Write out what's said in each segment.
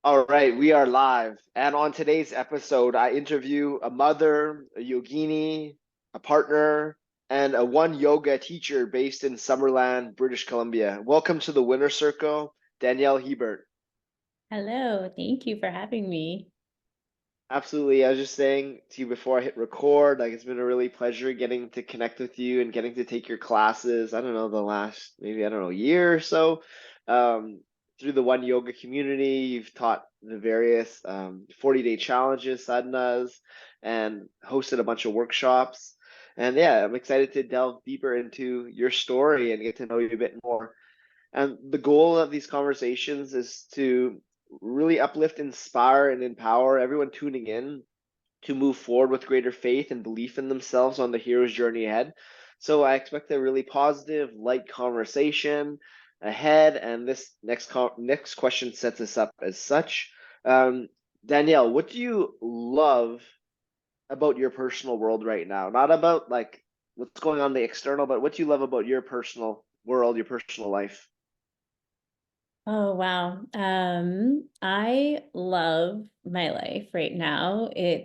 All right, we are live. And on today's episode, I interview a mother, a yogini, a partner, and a one yoga teacher based in Summerland, British Columbia. Welcome to the Winner Circle, Danielle Hebert. Hello, thank you for having me. Absolutely. I was just saying to you before I hit record, like it's been a really pleasure getting to connect with you and getting to take your classes. I don't know, the last maybe, I don't know, year or so. Um, Through the One Yoga community, you've taught the various 40-day challenges, sadhanas, and hosted a bunch of workshops. And yeah, I'm excited to delve deeper into your story and get to know you a bit more. And the goal of these conversations is to really uplift, inspire, and empower everyone tuning in to move forward with greater faith and belief in themselves on the hero's journey ahead. So I expect a really positive, light conversation ahead, and this next question sets us up as such. Um, Danielle, what do you love about your personal world right now? Not about like what's going on in the external, but what do you love about your personal world, your personal life? Oh, wow. I love my life right now. I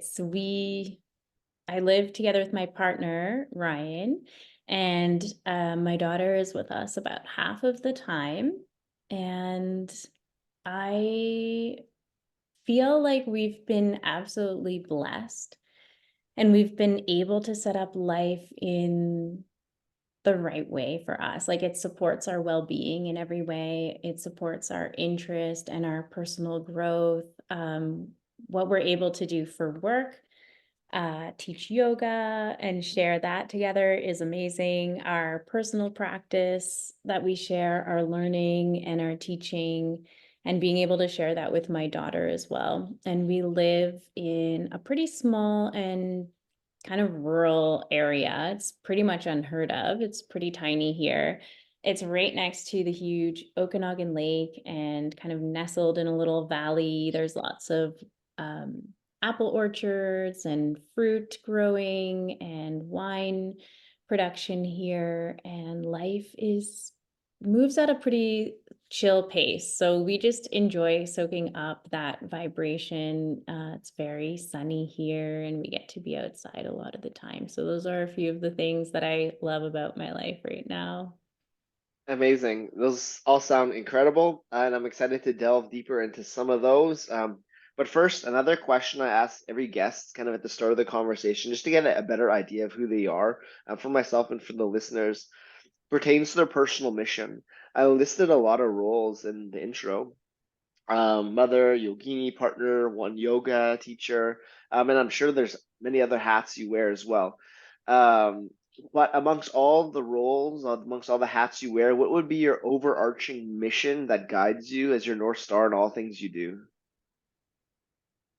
live together with my partner, Ryan, and my daughter is with us about half of the time. And I feel like we've been absolutely blessed and we've been able to set up life in the right way for us. Like, it supports our well-being in every way. It supports our interest and our personal growth. What we're able to do for work, teach yoga and share that together is amazing. Our personal practice that we share, our learning and our teaching, and being able to share that with my daughter as well. And we live in a pretty small and kind of rural area. It's pretty much unheard of. It's pretty tiny here. It's right next to the huge Okanagan Lake and kind of nestled in a little valley. There's lots of um, apple orchards and fruit growing and wine production here. And life is moves at a pretty chill pace. So we just enjoy soaking up that vibration. It's very sunny here and we get to be outside a lot of the time. So those are a few of the things that I love about my life right now. Amazing. Those all sound incredible, and I'm excited to delve deeper into some of those. But first, another question I ask every guest kind of at the start of the conversation, just to get a better idea of who they are, for myself and for the listeners, pertains to their personal mission. I listed a lot of roles in the intro. Mother, yogini, partner, one yoga teacher, and I'm sure there's many other hats you wear as well. Um, but amongst all the roles, amongst all the hats you wear, what would be your overarching mission that guides you as your North Star in all things you do?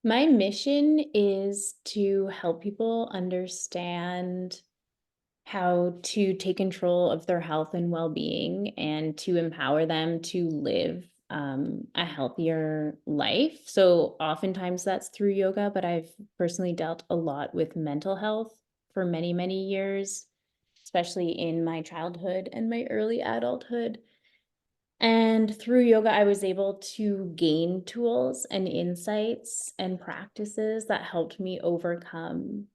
My mission is to help people understand how to take control of their health and well-being and to empower them to live a healthier life. So oftentimes that's through yoga, but I've personally dealt a lot with mental health for many, many years, especially in my childhood and my early adulthood. And through yoga, I was able to gain tools and insights and practices that helped me overcome,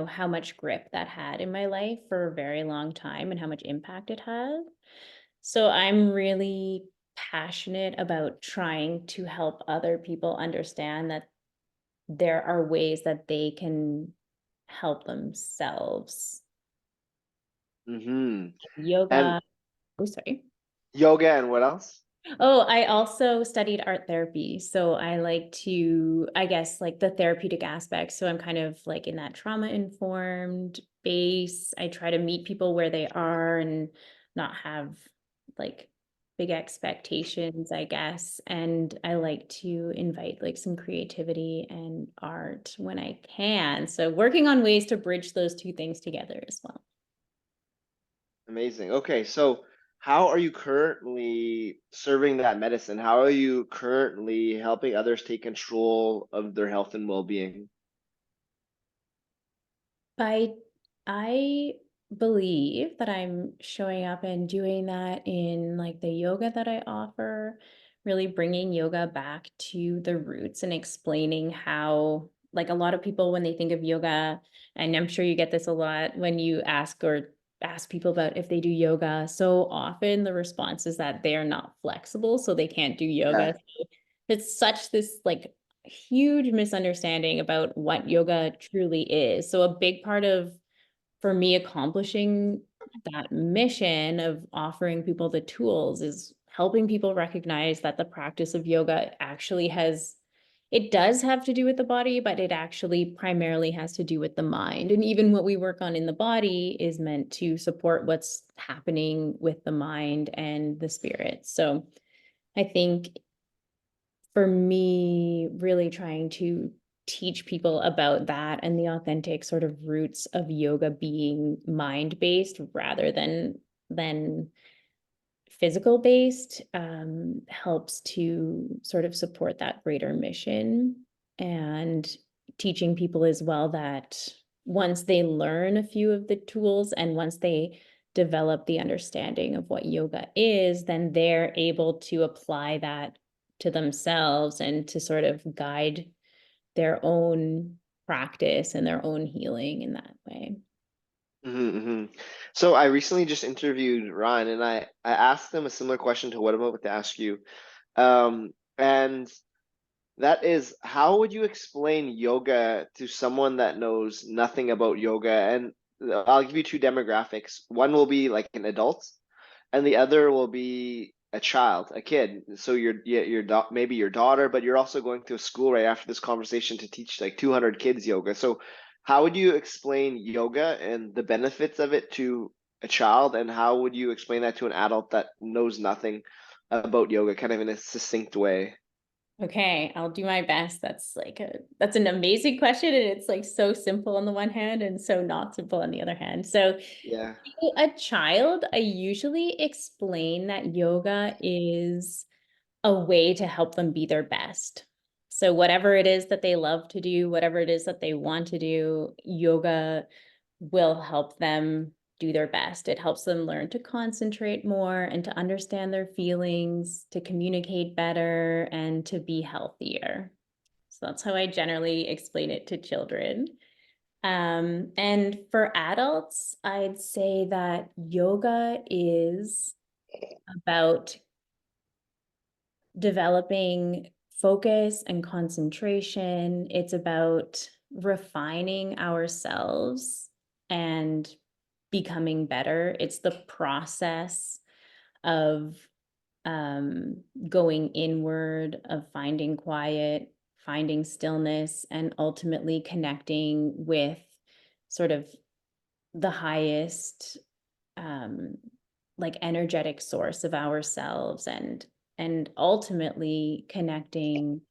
how much grip that had in my life for a very long time and how much impact it had. So I'm really passionate about trying to help other people understand that there are ways that they can help themselves. Hmm. And Yoga. Oh, sorry. yoga and what else? Oh, I also studied art therapy. So I like to, I guess, like the therapeutic aspect. So I'm kind of like in that trauma informed base. I try to meet people where they are and not have like big expectations, I guess. And I like to invite like some creativity and art when I can. So working on ways to bridge those two things together as well. Amazing. Okay, so how are you currently serving that medicine? How are you currently helping others take control of their health and well-being? I I believe that I'm showing up and doing that in like the yoga that I offer, really bringing yoga back to the roots and explaining how, like, a lot of people when they think of yoga, and I'm sure you get this a lot when you ask people about if they do yoga, so often the response is that they're not flexible, so they can't do yoga. Yeah. So it's such this like huge misunderstanding about what yoga truly is. So a big part of for me accomplishing that mission of offering people the tools is helping people recognize that the practice of yoga actually has it does have to do with the body, but it actually primarily has to do with the mind. And even what we work on in the body is meant to support what's happening with the mind and the spirit. So I think for me, really trying to teach people about that and the authentic sort of roots of yoga being mind based rather than physical based helps to sort of support that greater mission, and teaching people as well that once they learn a few of the tools and once they develop the understanding of what yoga is, then they're able to apply that to themselves and to sort of guide their own practice and their own healing in that way. Hmm. So I recently just interviewed Ryan, and I asked him a similar question to what I'm about to ask you. And that is, how would you explain yoga to someone that knows nothing about yoga? And I'll give you two demographics. One will be like an adult, and the other will be a child, a kid. So maybe your daughter, but you're also going to a school right after this conversation to teach like 200 kids yoga. So how would you explain yoga and the benefits of it to a child, and how would you explain that to an adult that knows nothing about yoga, kind of in a succinct way? Okay, I'll do my best. That's an amazing question, and it's like so simple on the one hand and so not simple on the other hand. So Yeah. to a child, I usually explain that yoga is a way to help them be their best. So whatever it is that they love to do, whatever it is that they want to do, yoga will help them do their best. It helps them learn to concentrate more and to understand their feelings, to communicate better, and to be healthier. So that's how I generally explain it to children. And for adults, I'd say that yoga is about developing focus and concentration. It's about refining ourselves and becoming better. It's the process of going inward, of finding quiet, finding stillness, and ultimately connecting with sort of the highest um like energetic source of ourselves, and ultimately connecting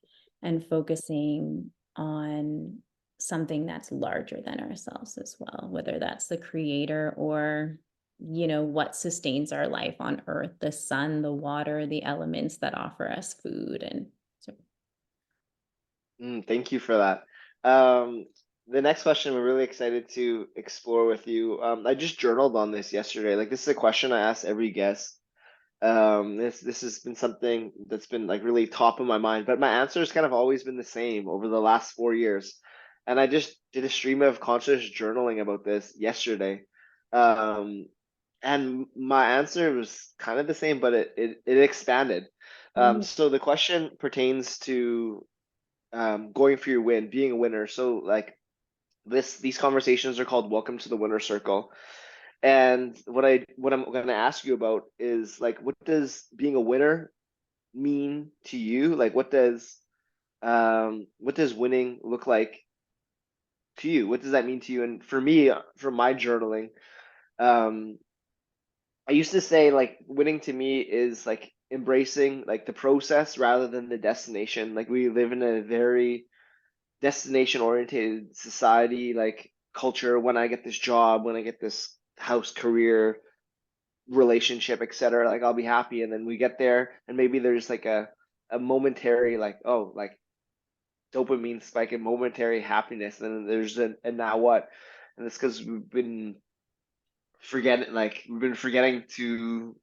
and focusing on something that's larger than ourselves as well, whether that's the creator or what sustains our life on earth, the sun, the water, the elements that offer us food. And so Thank you for that. Um, the next question we're really excited to explore with you. I just journaled on this yesterday. Like, this is a question I ask every guest. This has been something that's been like really top of my mind, but my answer has kind of always been the same over the last 4 years. And I just did a stream of conscious journaling about this yesterday. Um, and my answer was kind of the same, but it expanded. Mhm. So the question pertains to going for your win, being a winner. So like these conversations are called Welcome to the Winner Circle. And what I'm going to ask you about is like, what does being a winner mean to you? Like, what does winning look like to you? What does that mean to you? And for me, from my journaling, um, I used to say like winning to me is like embracing like the process rather than the destination. Like, we live in a very destination oriented society, like culture. When I get this job, when I get this house, career, relationship, etc., like I'll be happy. And then we get there and maybe there's like a momentary like, oh, like dopamine spike and momentary happiness, and then there's a and now what? And it's because we've been forgetting to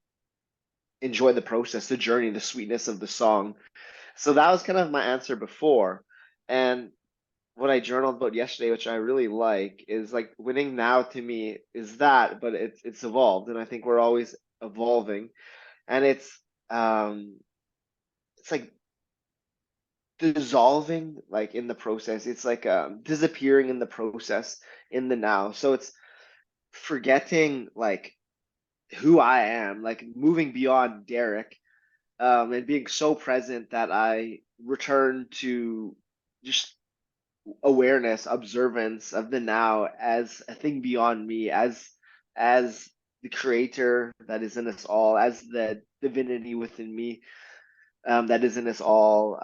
enjoy the process, the journey, the sweetness of the song. So that was kind of my answer before. And what I journaled about yesterday, which I really like, is like winning now to me is that, but it's evolved, and I think we're always evolving, and it's like dissolving like in the process. It's like disappearing in the process in the now. So it's forgetting like who I am, like moving beyond Derek, and being so present that I return to just awareness, observance of the now as a thing beyond me, as the creator that is in us all, as the divinity within me, that is in us all.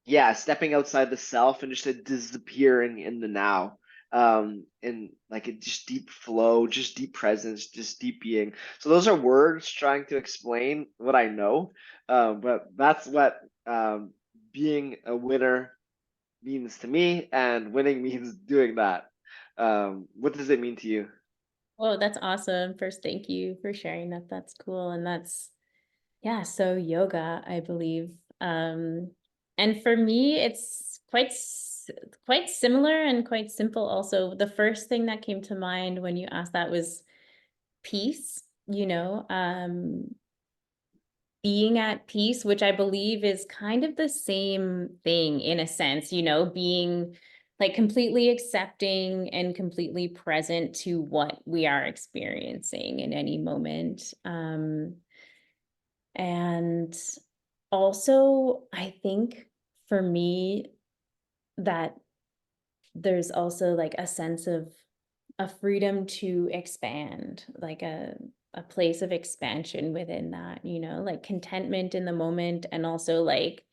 Yeah, stepping outside the self and just a disappearing in the now. And like a just deep flow, just deep presence, just deep being. So those are words trying to explain what I know. But that's what being a winner means to me, and winning means doing that. What does it mean to you? Oh, that's awesome. First, thank you for sharing that. That's cool. And that's, yeah, so yoga, I believe. And for me, it's quite similar and quite simple also. The first thing that came to mind when you asked that was peace, being at peace, which I believe is kind of the same thing in a sense, being like completely accepting and completely present to what we are experiencing in any moment. And also, I think for me, that there's also like a sense of a freedom to expand, like a place of expansion within that, like contentment in the moment, and also like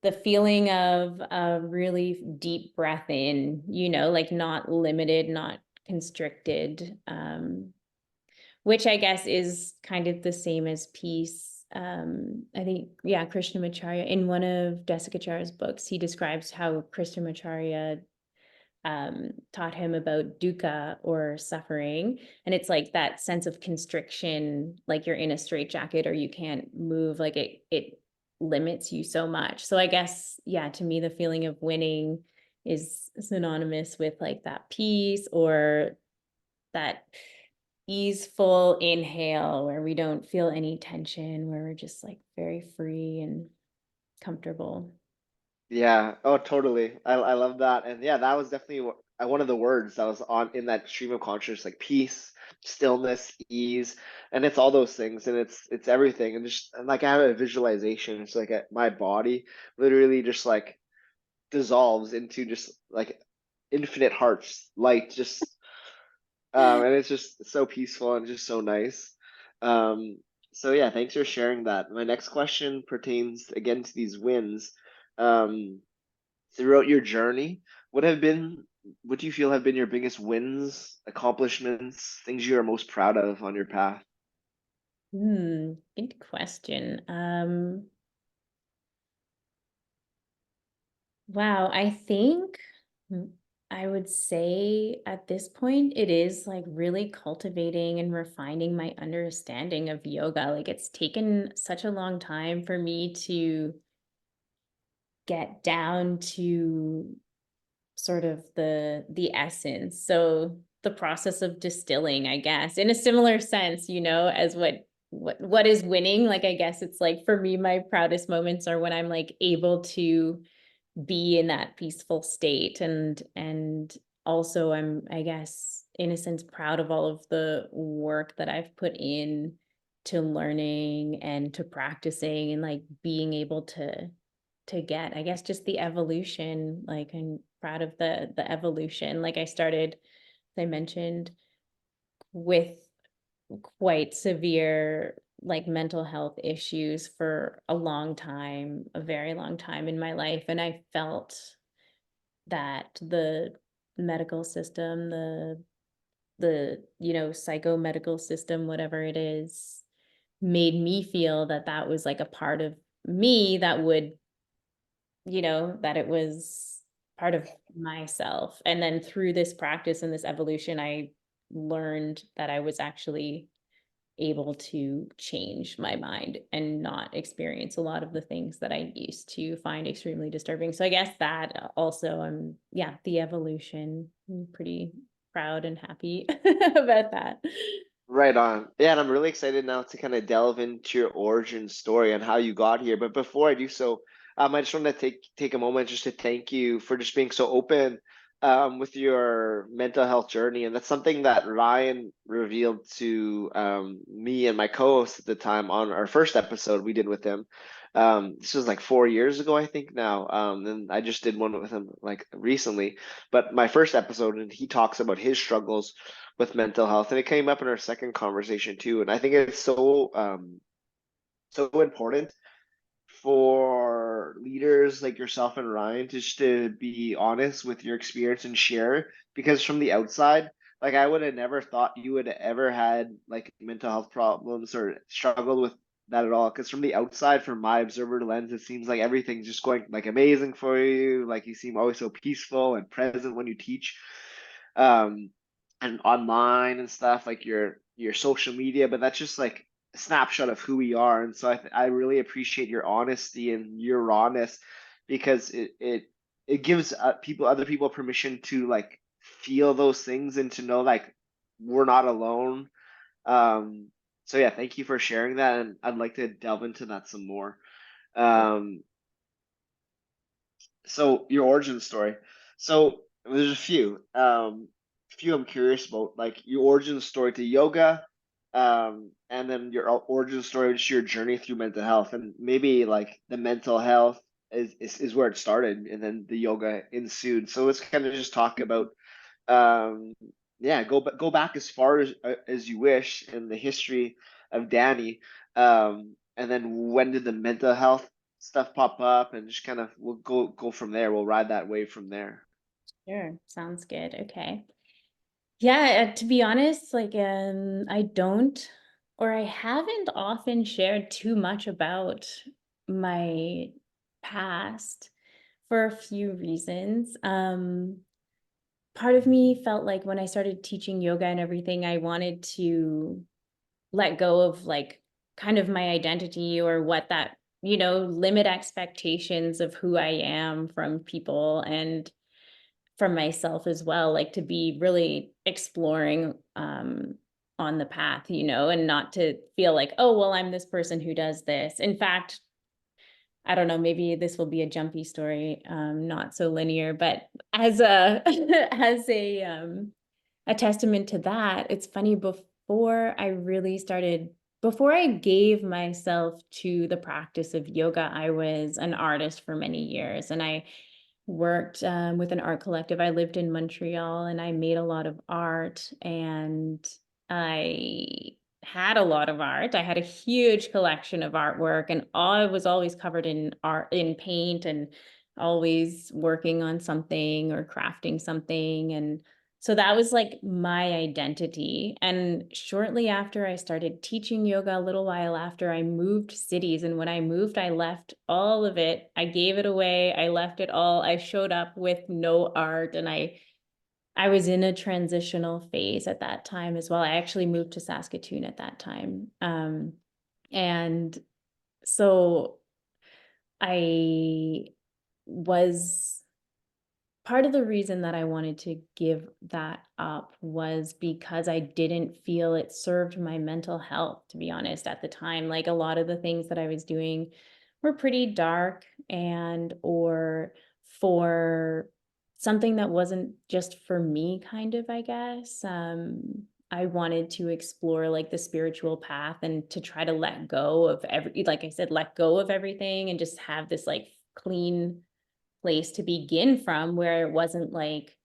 the feeling of a really deep breath in, like not limited, not constricted, which I guess is kind of the same as peace. I think, yeah, Krishnamacharya, in one of Desikacharya's books, he describes how Krishnamacharya taught him about dukkha, or suffering. And it's like that sense of constriction, like you're in a straitjacket or you can't move, like it limits you so much. So I guess, yeah, to me, the feeling of winning is synonymous with like that peace, or that easeful inhale where we don't feel any tension, where we're just like very free and comfortable. Yeah. Oh, totally. I love that. And yeah, that was definitely one of the words that was on in that stream of consciousness, like peace, stillness, ease, and it's all those things, and it's everything. And just and like I have a visualization. It's like my body literally just like dissolves into just like infinite hearts, light, just and it's just so peaceful and just so nice. Um, so yeah, thanks for sharing that. My next question pertains again to these wins. Um, Throughout your journey, what have been, what do you feel have been your biggest wins, accomplishments, things you are most proud of on your path? Good question. Wow, I think mm, I would say at this point it is like really cultivating and refining my understanding of yoga. Like it's taken such a long time for me to get down to sort of the essence. So the process of distilling, I guess, in a similar sense, as what is winning. Like I guess it's like for me, my proudest moments are when I'm like able to be in that peaceful state, and also I'm, I guess, in a sense proud of all of the work that I've put in to learning and to practicing, and like being able to get, I guess, just the evolution. Like I'm proud of the evolution. Like I started, as I mentioned, with quite severe like mental health issues for a long time, a very long time in my life. And I felt that the medical system, the psychomedical system, whatever it is, made me feel that that was like a part of me that would, that it was part of myself. And then through this practice and this evolution, I learned that I was actually able to change my mind and not experience a lot of the things that I used to find extremely disturbing. So I guess that also, yeah, the evolution. I'm pretty proud and happy about that. Right on. Yeah, and I'm really excited now to kind of delve into your origin story and how you got here. But before I do so, I just want to take a moment just to thank you for just being so open with your mental health journey. And that's something that Ryan revealed to me and my co-host at the time on our first episode we did with him. This was like 4 years ago, I think now. And I just did one with him like recently. But my first episode, and he talks about his struggles with mental health, and it came up in our second conversation too. And I think it's so important for leaders like yourself and Ryan to just to be honest with your experience and share, because from the outside, like I would have never thought you would have ever had like mental health problems or struggled with that at all. Because from the outside, from my observer lens, it seems like everything's just going like amazing for you. Like you seem always so peaceful and present when you teach. Um, and online and stuff like your social media, but that's just like a snapshot of who we are. And so I really appreciate your honesty and your rawness, because it gives other people permission to like feel those things and to know like we're not alone. um so yeah, thank you for sharing that, and I'd like to delve into that some more. um so your origin story. So there's a few I'm curious about, like your origin story to yoga, and then your origin story, just your journey through mental health, and maybe like the mental health is where it started, and then the yoga ensued. So let's kind of just talk about, um, yeah, go back as far as you wish in the history of Danny, and then when did the mental health stuff pop up, and just kind of we'll go from there. We'll ride that wave from there. Sure, sounds good. Okay. Yeah, to be honest, like, I don't, or I haven't often shared too much about my past for a few reasons. Part of me felt like when I started teaching yoga and everything, I wanted to let go of like kind of my identity or what that, limit expectations of who I am from people and from myself as well, like to be really exploring on the path, and not to feel like, oh, well, I'm this person who does this. In fact, I don't know, maybe this will be a jumpy story, not so linear, but as a as a testament to that, it's funny, before I gave myself to the practice of yoga, I was an artist for many years, and I worked with an art collective. I lived in Montreal and I made a lot of art, and I had a lot of art. I had a huge collection of artwork, and I was always covered in art, in paint, and always working on something or crafting something. And so that was like my identity. And shortly after I started teaching yoga, a little while after, I moved cities. And when I moved, I left all of it. I gave it away. I left it all. I showed up with no art, and I was in a transitional phase at that time as well. I actually moved to Saskatoon at that time. And so I was part of the reason that I wanted to give that up was because I didn't feel it served my mental health, to be honest, at the time. Like a lot of the things that I was doing were pretty dark, and or for something that wasn't just for me, kind of, I guess. I wanted to explore like the spiritual path and to try to let go of like I said, let go of everything and just have this like clean place to begin from, where it wasn't like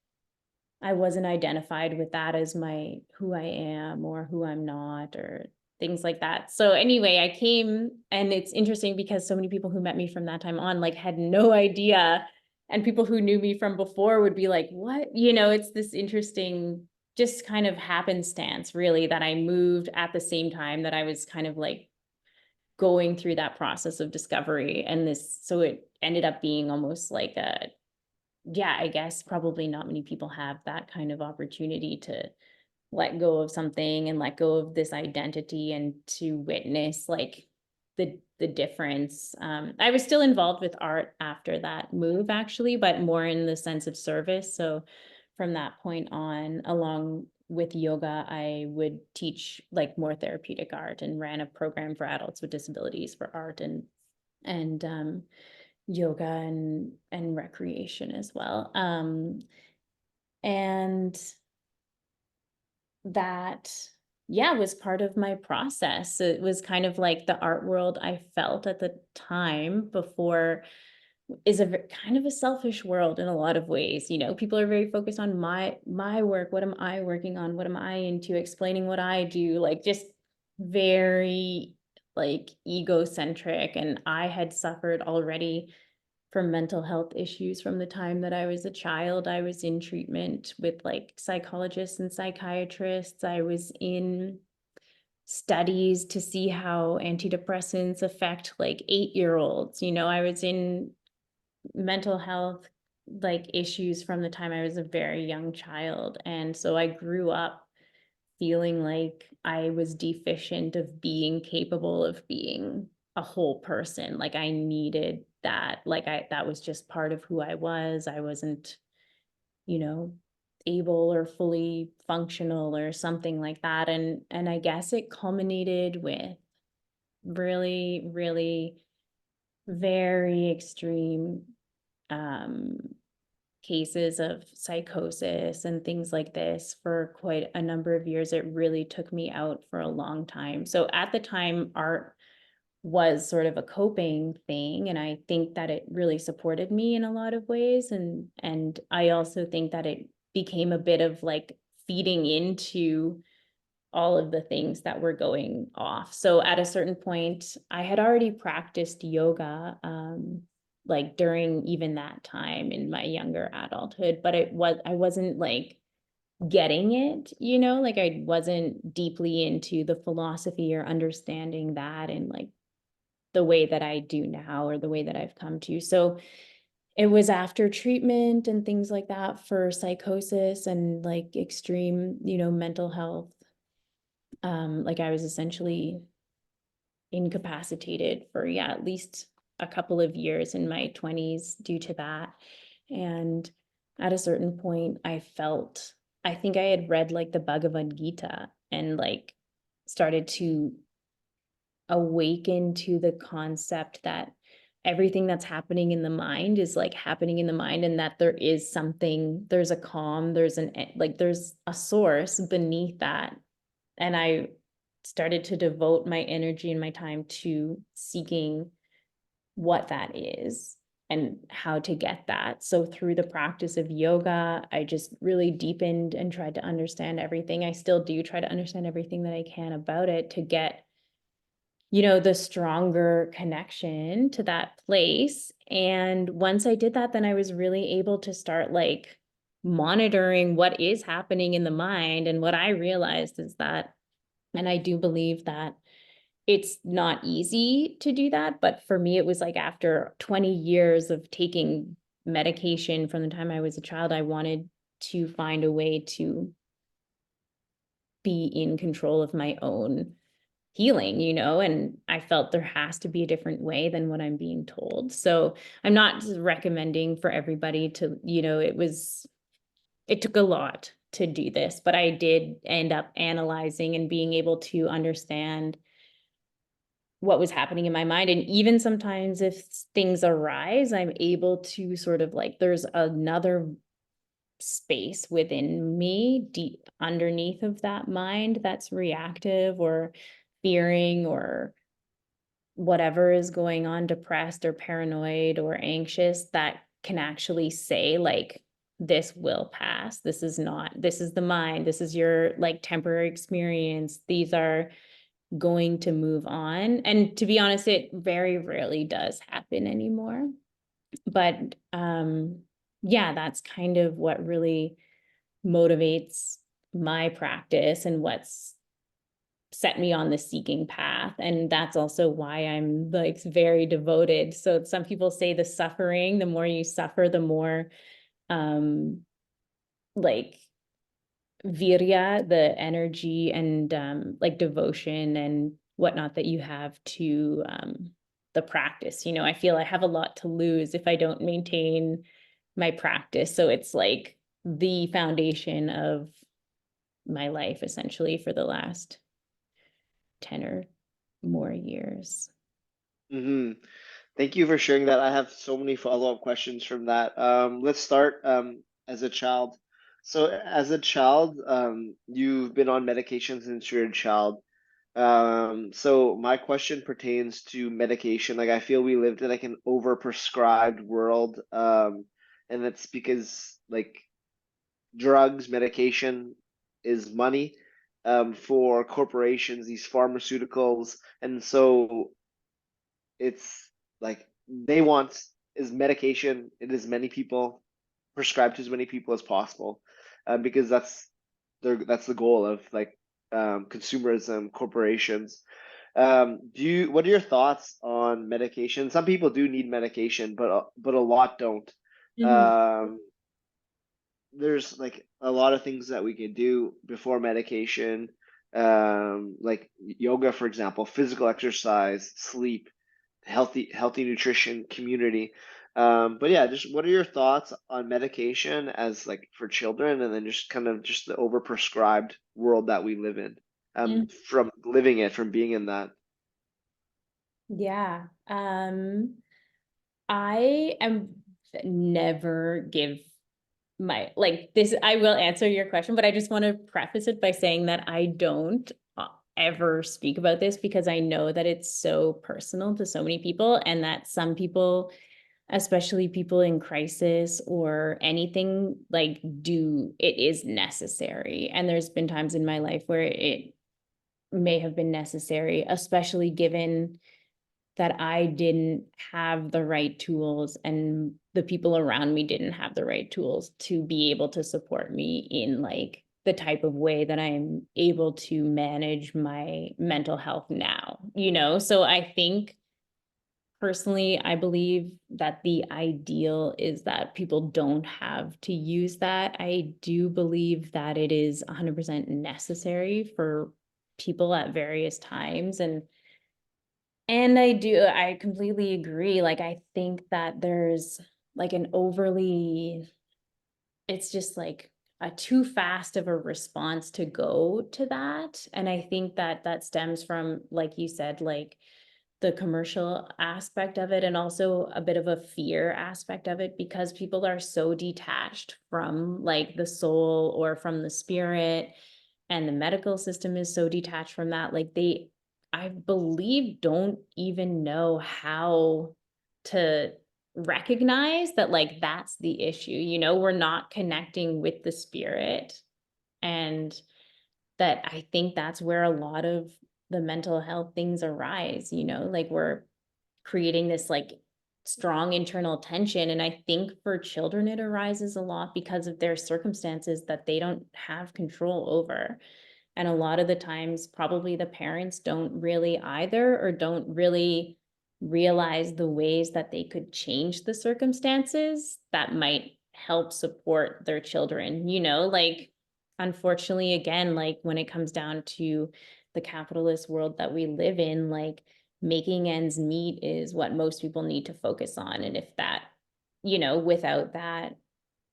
I wasn't identified with that as my who I am or who I'm not or things like that. So anyway, I came, and it's interesting because so many people who met me from that time on like had no idea, and people who knew me from before would be like, "What?" It's this interesting just kind of happenstance really that I moved at the same time that I was kind of like going through that process of discovery. And this, so it ended up being almost like yeah, I guess probably not many people have that kind of opportunity let go of something and let go of this identity and to witness like the difference. I was still involved with art after that move actually, but more in the sense of service. So from that point on, along with yoga, I would teach like more therapeutic art and ran a program for adults with disabilities for art and yoga and recreation as well. And that, yeah, was part of my process. It was kind of like the art world I felt at the time before is kind of a selfish world in a lot of ways. You know, people are very focused on my work. What am I working on? What am I into? Explaining what I do, like just very like egocentric. And I had suffered already from mental health issues from the time that I was a child. I was in treatment with like psychologists and psychiatrists. I was in studies to see how antidepressants affect like 8-year-olds. You know, I was in mental health like issues from the time I was a very young child. And so I grew up feeling like I was deficient of being capable of being a whole person. Like I needed that. Like that was just part of who I was. I wasn't, you know, able or fully functional or something like that. And I guess it culminated with really, really very extreme um cases of psychosis and things like this for quite a number of years. It really took me out for a long time. So at the time, art was sort of a coping thing, and I think that it really supported me in a lot of ways. And I also think that it became a bit of like feeding into all of the things that were going off. So at a certain point, I had already practiced yoga, like during even that time in my younger adulthood, but I wasn't like getting it, you know, like I wasn't deeply into the philosophy or understanding that in like the way that I do now or the way that I've come to. So it was after treatment and things like that for psychosis and like extreme, you know, mental health, like I was essentially incapacitated for, yeah, at least a couple of years in my 20s due to that. And at a certain point, I think I had read like the Bhagavad Gita and like started to awaken to the concept that everything that's happening in the mind is like happening in the mind, and that there is something, there's a calm, there's a source beneath that. And I started to devote my energy and my time to seeking what that is and how to get that. So through the practice of yoga, I just really deepened and tried to understand everything. I still do try to understand everything that I can about it to get, you know, the stronger connection to that place. And once I did that, then I was really able to start like monitoring what is happening in the mind. And what I realized is that, and I do believe that it's not easy to do that, but for me, it was like after 20 years of taking medication from the time I was a child, I wanted to find a way to be in control of my own healing, you know, and I felt there has to be a different way than what I'm being told. So I'm not recommending for everybody to, you know, it took a lot to do this, but I did end up analyzing and being able to understand what was happening in my mind. And even sometimes if things arise, I'm able to sort of like, there's another space within me deep underneath of that mind that's reactive or fearing or whatever is going on, depressed or paranoid or anxious, that can actually say like, this will pass. This is not, this is the mind. This is your like temporary experience. These are going to move on. And to be honest, it very rarely does happen anymore. But yeah, that's kind of what really motivates my practice and what's set me on the seeking path. And that's also why I'm like very devoted. So some people say the suffering, the more you suffer, the more like virya, the energy and like devotion and whatnot that you have to the practice. You know, I feel I have a lot to lose if I don't maintain my practice. So it's like the foundation of my life essentially for the last 10 or more years. Hmm. Thank you for sharing that. I have so many follow-up questions from that. Let's start as a child. So, as a child, you've been on medication since you're a child. So my question pertains to medication. Like I feel we lived in like an overprescribed world, and that's because like drugs, medication is money, for corporations, these pharmaceuticals, and so it's like they want is medication. It is many people prescribed to as many people as possible, because that's the goal of like consumerism, corporations. What are your thoughts on medication? Some people do need medication, but a lot don't. Mhm. Um, there's like a lot of things that we can do before medication, like yoga, for example, physical exercise, sleep, healthy nutrition, community. But yeah, just what are your thoughts on medication as like for children, and then just kind of just the overprescribed world that we live in, Mm. from living it, from being in that. Yeah. I am never give my like this. I will answer your question, but I just want to preface it by saying that I don't ever speak about this because I know that it's so personal to so many people, and that some people, especially people in crisis or anything, like do it is necessary. And there's been times in my life where it may have been necessary, especially given that I didn't have the right tools and the people around me didn't have the right tools to be able to support me in like the type of way that I'm able to manage my mental health now, you know? So I think personally, I believe that the ideal is that people don't have to use that. I do believe that it is 100% necessary for people at various times. And I completely agree. Like, I think that there's like an overly, it's just like a too fast of a response to go to that. And I think that that stems from, like you said, like the commercial aspect of it, and also a bit of a fear aspect of it, because people are so detached from like the soul or from the spirit, and the medical system is so detached from that. Like they, I believe, don't even know how to recognize that like that's the issue. You know, we're not connecting with the spirit. And that I think that's where a lot of the mental health things arise, you know, like we're creating this like strong internal tension. And I think for children, it arises a lot because of their circumstances that they don't have control over. And a lot of the times, probably the parents don't really either, or don't really realize the ways that they could change the circumstances that might help support their children. You know, like, unfortunately, again, like when it comes down to the capitalist world that we live in, like making ends meet is what most people need to focus on. And if that, you know, without that,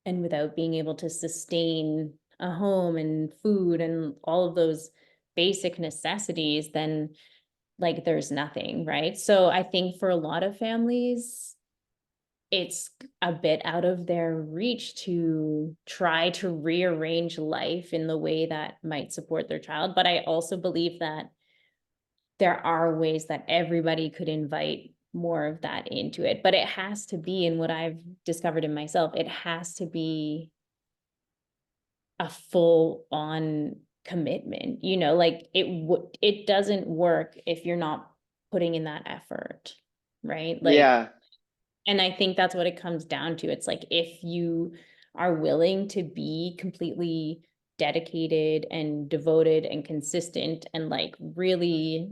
and without being able to sustain a home and food and all of those basic necessities, then like there's nothing, right? So I think for a lot of families, it's a bit out of their reach to try to rearrange life in the way that might support their child. But I also believe that there are ways that everybody could invite more of that into it. But it has to be, in what I've discovered in myself, it has to be a full on commitment, you know, like it doesn't work if you're not putting in that effort, right? Like, Yeah, and I think that's what it comes down to. It's like if you are willing to be completely dedicated and devoted and consistent and like really,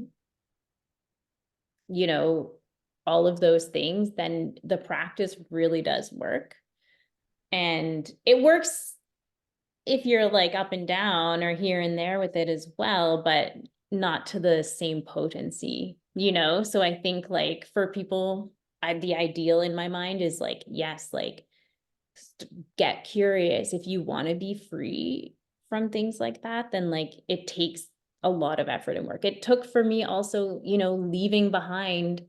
you know, all of those things, then the practice really does work. And it works if you're like up and down or here and there with it as well, but not to the same potency, you know? So I think like for people, the ideal in my mind is like, yes, like get curious. If you want to be free from things like that, then like it takes a lot of effort and work. It took for me also, you know, leaving behind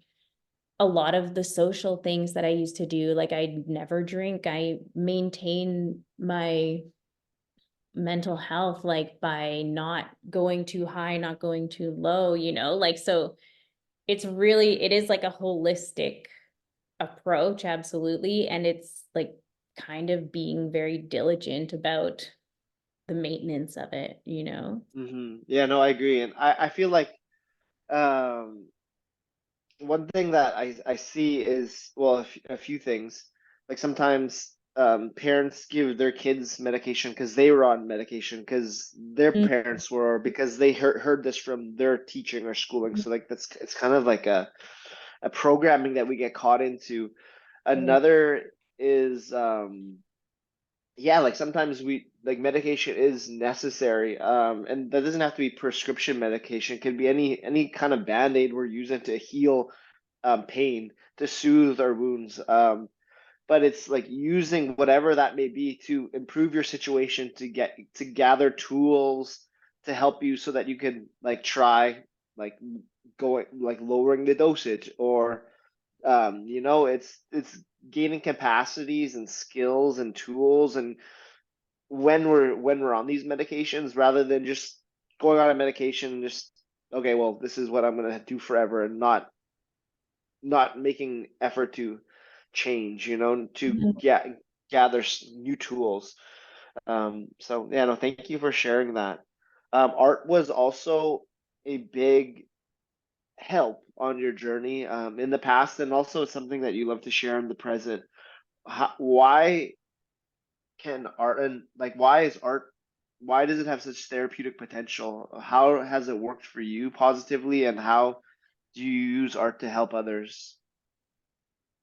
a lot of the social things that I used to do. Like I never drink. I maintain my mental health like by not going too high, not going too low, you know? Like so it is like a holistic approach, absolutely. And it's like kind of being very diligent about the maintenance of it, you know? Yeah, no, I agree. And I feel like um one thing that I see is, well, a few things. Like sometimes parents give their kids medication because they were on medication because their Mm, parents were, or because they heard this from their teaching or schooling. So like that's, it's kind of like a programming that we get caught into. Another is yeah, like sometimes we like medication is necessary, and that doesn't have to be prescription medication. It can be any kind of band-aid we're using to heal pain, to soothe our wounds. But it's like using whatever that may be to improve your situation, to gather tools to help you so that you can like try like going like lowering the dosage, or you know, it's gaining capacities and skills and tools, and when we're on these medications, rather than just going on a medication and just, okay, well, this is what I'm gonna do forever, and not making effort to change, you know, to mhm. gather new tools. So yeah, no, thank you for sharing that. Art was also a big help on your journey in the past, and also something that you love to share in the present. Why can art, and like why is art, why does it have such therapeutic potential? How has it worked for you positively, and how do you use art to help others?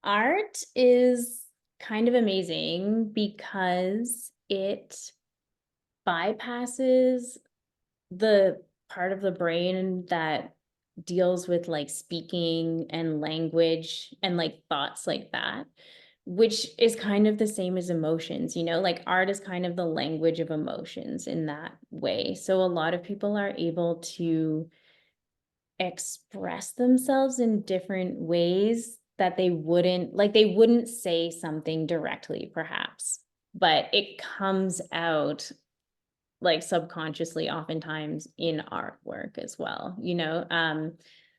Art is kind of amazing because it bypasses the part of the brain that deals with like speaking and language and like thoughts like that, which is kind of the same as emotions, you know, like art is kind of the language of emotions in that way. So a lot of people are able to express themselves in different ways that they wouldn't say something directly perhaps, but it comes out like subconsciously oftentimes in artwork as well, you know.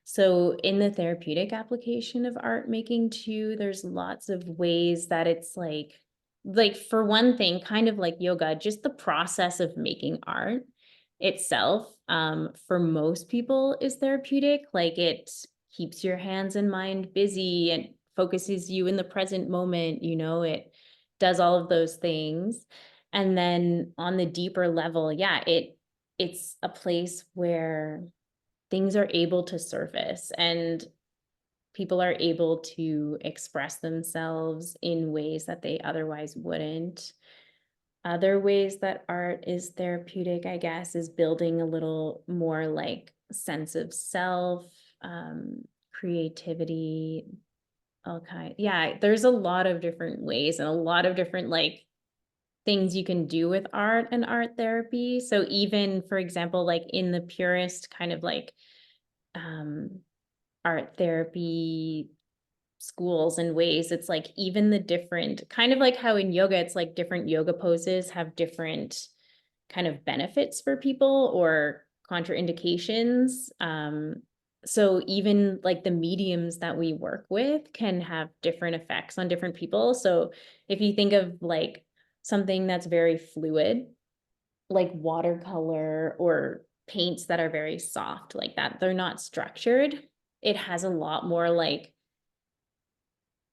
So in the therapeutic application of art making too, there's lots of ways that it's like for one thing, kind of like yoga, just the process of making art itself, for most people is therapeutic. Like it keeps your hands and mind busy and focuses you in the present moment, you know. It does all of those things. And then on the deeper level, yeah, it's a place where things are able to surface and people are able to express themselves in ways that they otherwise wouldn't. Other ways that art is therapeutic, I guess, is building a little more like sense of self, creativity, okay. Yeah, there's a lot of different ways and a lot of different like things you can do with art and art therapy. So even, for example, like in the purest kind of like um art therapy schools and ways, it's like even the different kind of like how in yoga it's like different yoga poses have different kind of benefits for people or contraindications. So even like the mediums that we work with can have different effects on different people. So if you think of like something that's very fluid, like watercolor or paints that are very soft like that, they're not structured. It has a lot more like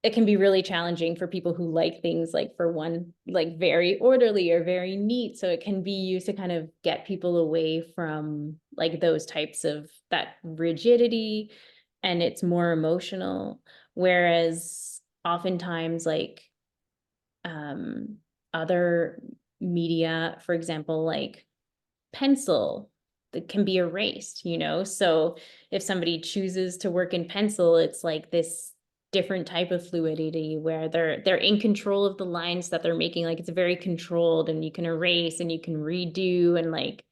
it can be really challenging for people who like things like for one like very orderly or very neat, so it can be used to kind of get people away from like those types of that rigidity, and it's more emotional, whereas oftentimes like um other media, for example, like pencil that can be erased, you know? So if somebody chooses to work in pencil, it's like this different type of fluidity where they're in control of the lines that they're making. Like it's very controlled and you can erase and you can redo and like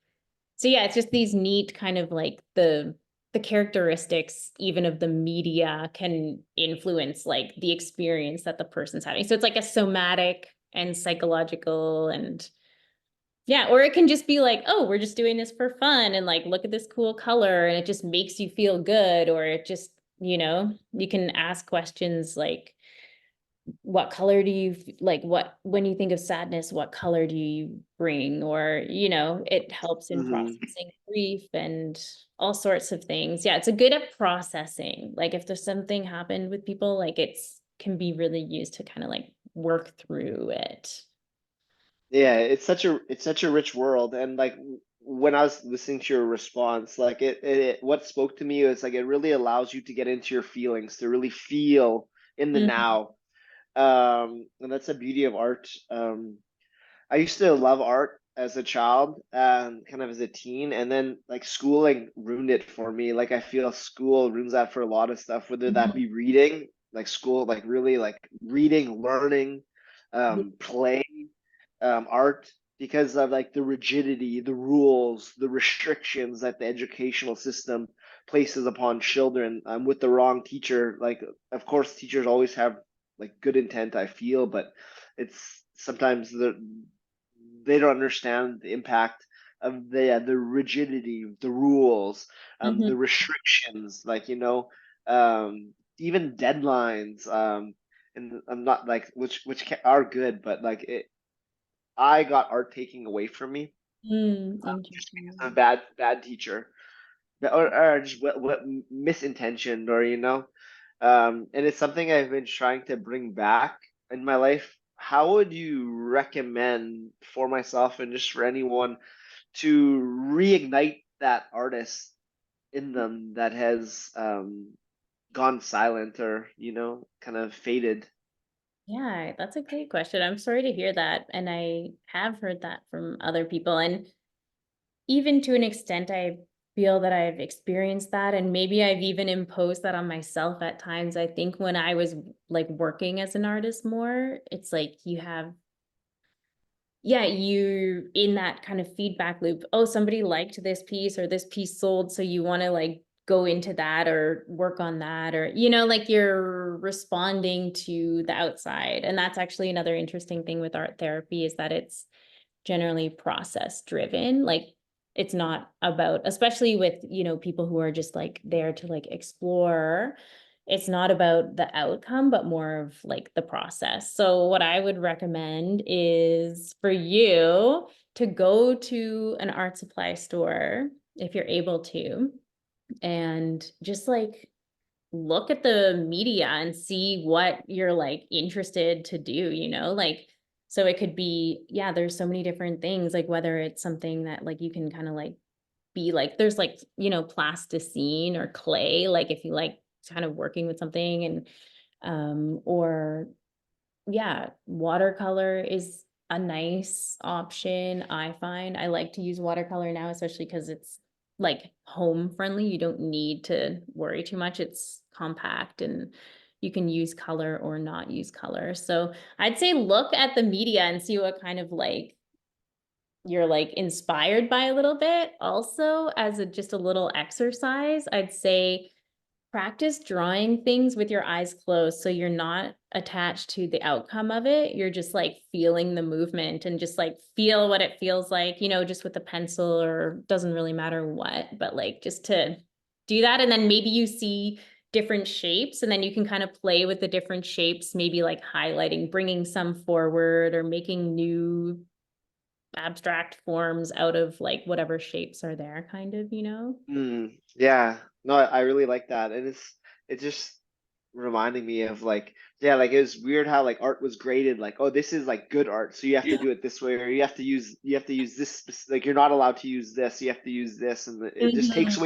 so yeah, it's just these neat kind of like the characteristics even of the media can influence like the experience that the person's having. So it's like a somatic and psychological and yeah, or it can just be like, oh, we're just doing this for fun and like look at this cool color and it just makes you feel good or it just, you know, you can ask questions like what color do you like what when you think of sadness what color do you bring or you know it helps in Hmm. processing grief and all sorts of things. Yeah, it's a good at processing like if there's something happened with people like it's can be really used to kind of like work through it. Yeah, it's such a rich world, and like when I was listening to your response, like what spoke to me is like it really allows you to get into your feelings, to really feel in the Mhm. now. And that's the beauty of art. I used to love art as a child and kind of as a teen, and then like schooling ruined it for me. Like I feel school ruins that for a lot of stuff, whether that Mhm. be reading, like school, like really like reading, learning, play, art, because of like the rigidity, the rules, the restrictions that the educational system places upon children. With the wrong teacher, like of course teachers always have like good intent, I feel, but it's sometimes they don't understand the impact of the rigidity, the rules, Mhm. the restrictions, like even deadlines. And I'm not like are good, but like I got art taken away from me just because of a Interesting. bad teacher, or just what misintentioned, or and it's something I've been trying to bring back in my life. How would you recommend for myself and just for anyone to reignite that artist in them that has gone silent, or kind of faded? Yeah, that's a great question. I'm sorry to hear that and I have heard that from other people and even to an extent, I feel that I've experienced that, and maybe I've even imposed that on myself at times. I think when I was like working as an artist more, it's like you have, yeah, you in that kind of feedback loop. Oh, somebody liked this piece or this piece sold, so you want to like go into that or work on that, or, you know, like you're responding to the outside. And that's actually another interesting thing with art therapy is that it's generally process driven. Like it's not about, especially with, you know, people who are just like there to like explore. It's not about the outcome, but more of like the process. So what I would recommend is for you to go to an art supply store if you're able to, and just like look at the media and see what you're like interested to do, you know, like so it could be, yeah, there's so many different things, like whether it's something that like you can kind of like be like, there's like, you know, plasticine or clay, like if you like kind of working with something and or yeah, watercolor is a nice option, I find. I like to use watercolor now, especially because it's like home friendly. You don't need to worry too much. It's compact and you can use color or not use color. So I'd say look at the media and see what kind of like you're like inspired by a little bit. Also, as a just a little exercise, I'd say practice drawing things with your eyes closed so you're not attached to the outcome of it. You're just like feeling the movement and just like feel what it feels like, you know, just with a pencil or doesn't really matter what, but like just to do that. And then maybe you see different shapes and then you can kind of play with the different shapes, maybe like highlighting, bringing some forward or making new abstract forms out of like whatever shapes are there, kind of, you know? Yeah, no, I really like that, and it's just reminding me of like, yeah, like it was weird how like art was graded, like, oh, this is like good art, so you have to do it this way, or you have to use this like you're not allowed to use this, you have to use this, and it just Mhm.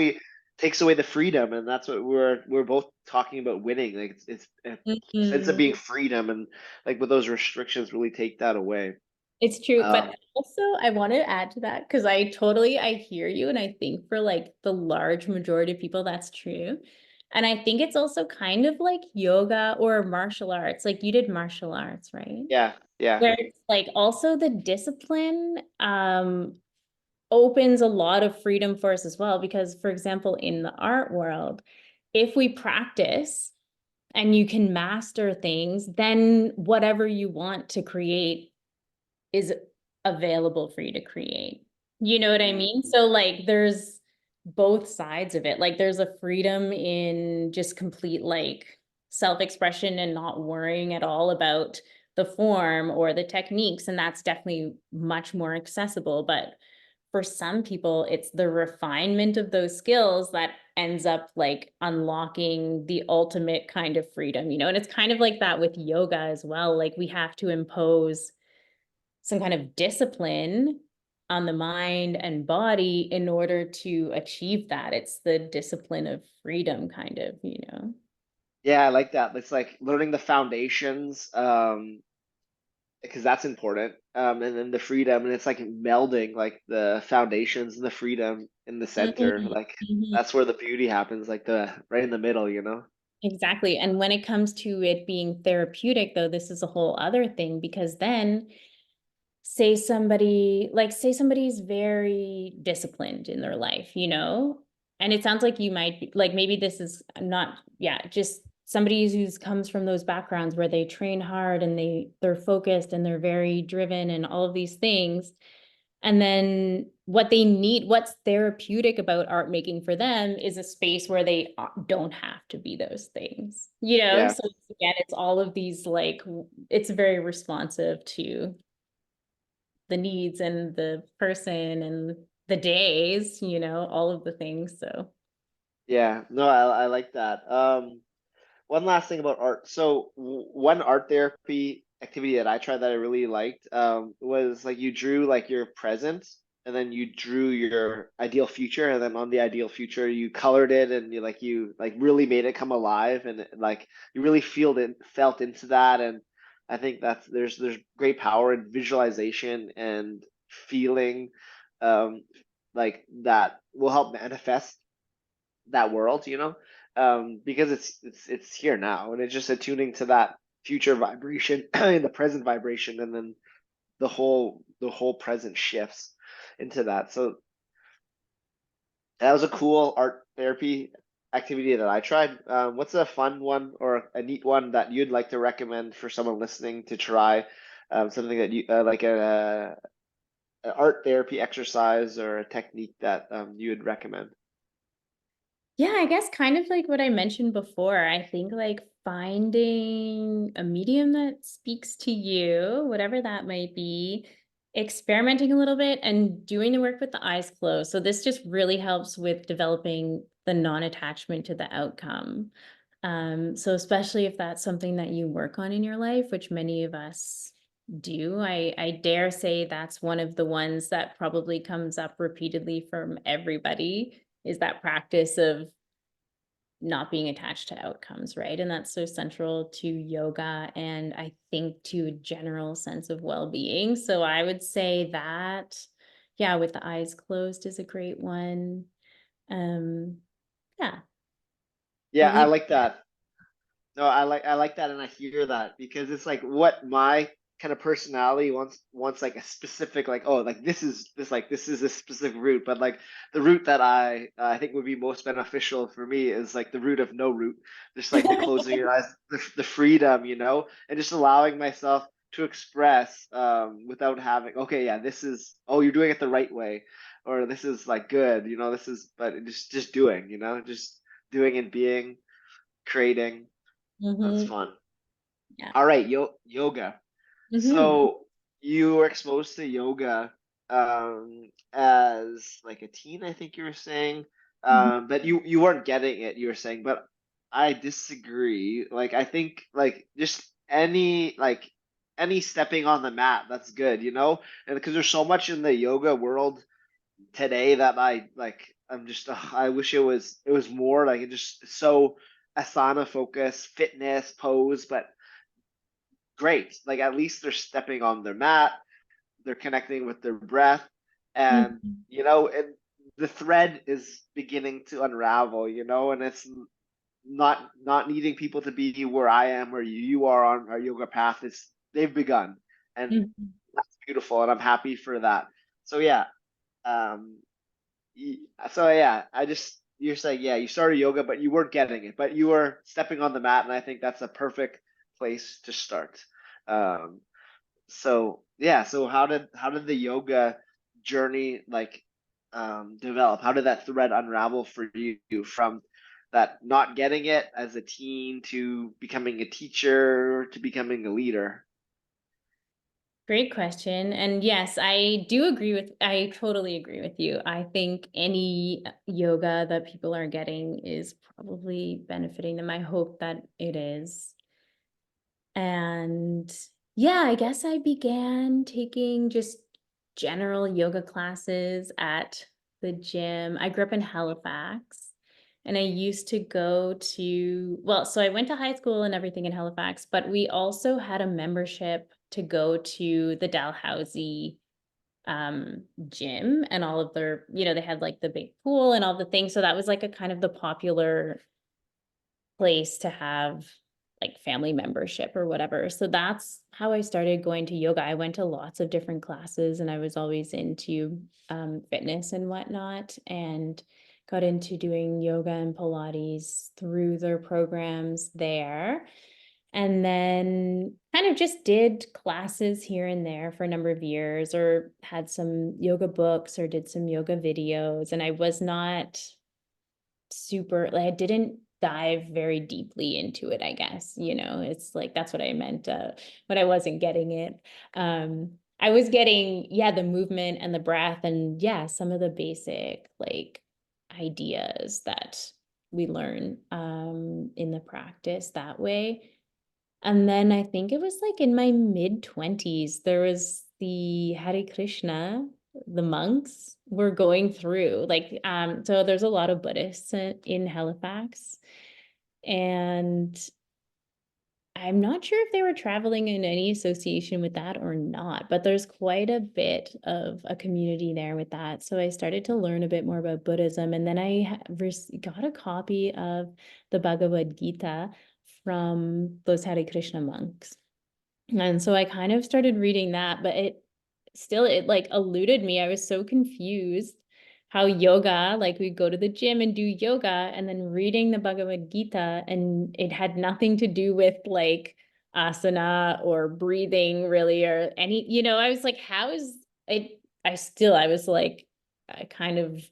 takes away the freedom, and that's what we're both talking about winning. Like it's a sense of Mhm. being freedom, and like with those restrictions really take that away. It's true, but Um, also I want to add to that because I hear you, and I think for like the large majority of people that's true. And I think it's also kind of like yoga or martial arts. Like you did martial arts, right? yeah, yeah, Where it's like also the discipline opens a lot of freedom for us as well. Because, for example, in the art world, if we practice and you can master things, then whatever you want to create is available for you to create. You know what I mm, mean? So like there's both sides of it. Like there's a freedom in just complete like self-expression and not worrying at all about the form or the techniques. And that's definitely much more accessible. But for some people, it's the refinement of those skills that ends up like unlocking the ultimate kind of freedom, you know? And it's kind of like that with yoga as well. Like we have to impose some kind of discipline on the mind and body in order to achieve that. It's the discipline of freedom, kind of, you know? yeah, I like that. It's like learning the foundations, because that's important. And then the freedom, and it's like melding like the foundations and the freedom in the center. Mhm, Like mhm. that's where the beauty happens, like the right in the middle, you know? Exactly. And when it comes to it being therapeutic, though, this is a whole other thing because then say somebody's very disciplined in their life, you know, and it sounds like you might be like maybe this is not, yeah, just somebody who's comes from those backgrounds where they train hard and they're focused and they're very driven and all of these things. And then what they need, what's therapeutic about art making for them is a space where they don't have to be those things, you know? Yeah. So again, it's all of these like, it's very responsive to the needs and the person and the days, you know, all of the things. So, Yeah. No, I like that. One last thing about art. So one art therapy activity that I tried that I really liked was like you drew like your present and then you drew your ideal future and then on the ideal future you colored it and you really made it come alive and like you really felt into that and I think that's there's great power in visualization and feeling um like that will help manifest that world, you know, because it's here now, and it's just attuning to that future vibration in the present vibration, and then the whole present shifts into that. So that was a cool art therapy activity that I tried. What's a fun one or a neat one that you'd like to recommend for someone listening to try? Something that you like a art therapy exercise or a technique that you would recommend. yeah, I guess kind of like what I mentioned before. I think like finding a medium that speaks to you, whatever that might be, experimenting a little bit and doing the work with the eyes closed. So this just really helps with developing the non-attachment to the outcome. So especially if that's something that you work on in your life, which many of us do, I dare say that's one of the ones that probably comes up repeatedly from everybody is that practice of not being attached to outcomes, right? And that's so central to yoga and I think to a general sense of well-being. So I would say that, yeah, with the eyes closed is a great one. Um, yeah, Yeah, I'll I leave. like that. No, I like that and I hear that because it's like what my kind of personality wants like a specific like oh like this is a specific route but like the route that I think would be most beneficial for me is like the route of no route just like the closing your eyes the freedom and just allowing myself to express without having okay yeah this is oh you're doing it the right way or this is like good this is but just doing just doing and being creating that's Hmm. fun. Yeah. All right, yoga. Hmm. So you were exposed to yoga as like a teen, I think you were saying. But you weren't getting it, you were saying, but I disagree. Like I think like just any stepping on the mat, that's good. And because there's so much in the yoga world today that I'm just I wish it was more like it just so asana focus, fitness, pose, but great. Like at least they're stepping on their mat. they're connecting with their breath, and Mhm. and the thread is beginning to unravel, and it's not needing people to be where I am, where you are on our yoga path. They've begun, and Mhm. that's beautiful, and I'm happy for that. So yeah, um, so yeah, you're saying, yeah, you started yoga, but you weren't getting it, but you were stepping on the mat, and I think that's a perfect place to start. Um, so yeah, so how did the yoga journey like develop? How did that thread unravel for you from that not getting it as a teen to becoming a teacher to becoming a leader? Great question. And yes, I totally agree with you. I think any yoga that people are getting is probably benefiting them. I hope that it is. And yeah, I guess I began taking just general yoga classes at the gym. I grew up in Halifax and I used to go to, well, so I went to high school and everything in Halifax, but we also had a membership to go to the Dalhousie gym and all of their, they had like the big pool and all the things. So that was like a kind of the popular place to have like family membership or whatever. So that's how I started going to yoga. I went to lots of different classes and I was always into fitness and whatnot, and got into doing yoga and Pilates through their programs there. And then kind of just did classes here and there for a number of years, or had some yoga books or did some yoga videos. And I was not super, like, I didn't dive very deeply into it, I guess. It's like that's what I meant when I wasn't getting it. I was getting, yeah, the movement and the breath, and yeah, some of the basic like ideas that we learn in the practice that way. And then I think it was like in my mid-20s, there was the Hare Krishna, the monks were going through like, so there's a lot of Buddhists in Halifax. And I'm not sure if they were traveling in any association with that or not, but there's quite a bit of a community there with that. So I started to learn a bit more about Buddhism. And then I got a copy of the Bhagavad Gita from those Hare Krishna monks. And so I kind of started reading that, but it like eluded me. I was so confused how yoga, like we'd go to the gym and do yoga and then reading the Bhagavad Gita, and it had nothing to do with like asana or breathing really, or any, I was like, how is it? I was like, I kind of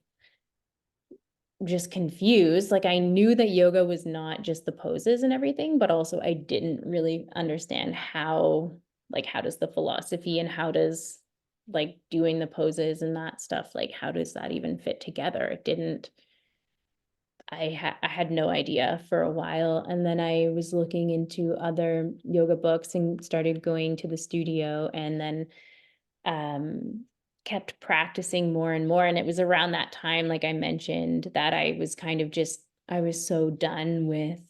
just confused. Like I knew that yoga was not just the poses and everything, but also I didn't really understand how does the philosophy and how does like doing the poses and that stuff, like how does that even fit together? It didn't, I had no idea for a while. And then I was looking into other yoga books and started going to the studio, and then um, kept practicing more and more. And it was around that time, like I mentioned, that I was so done with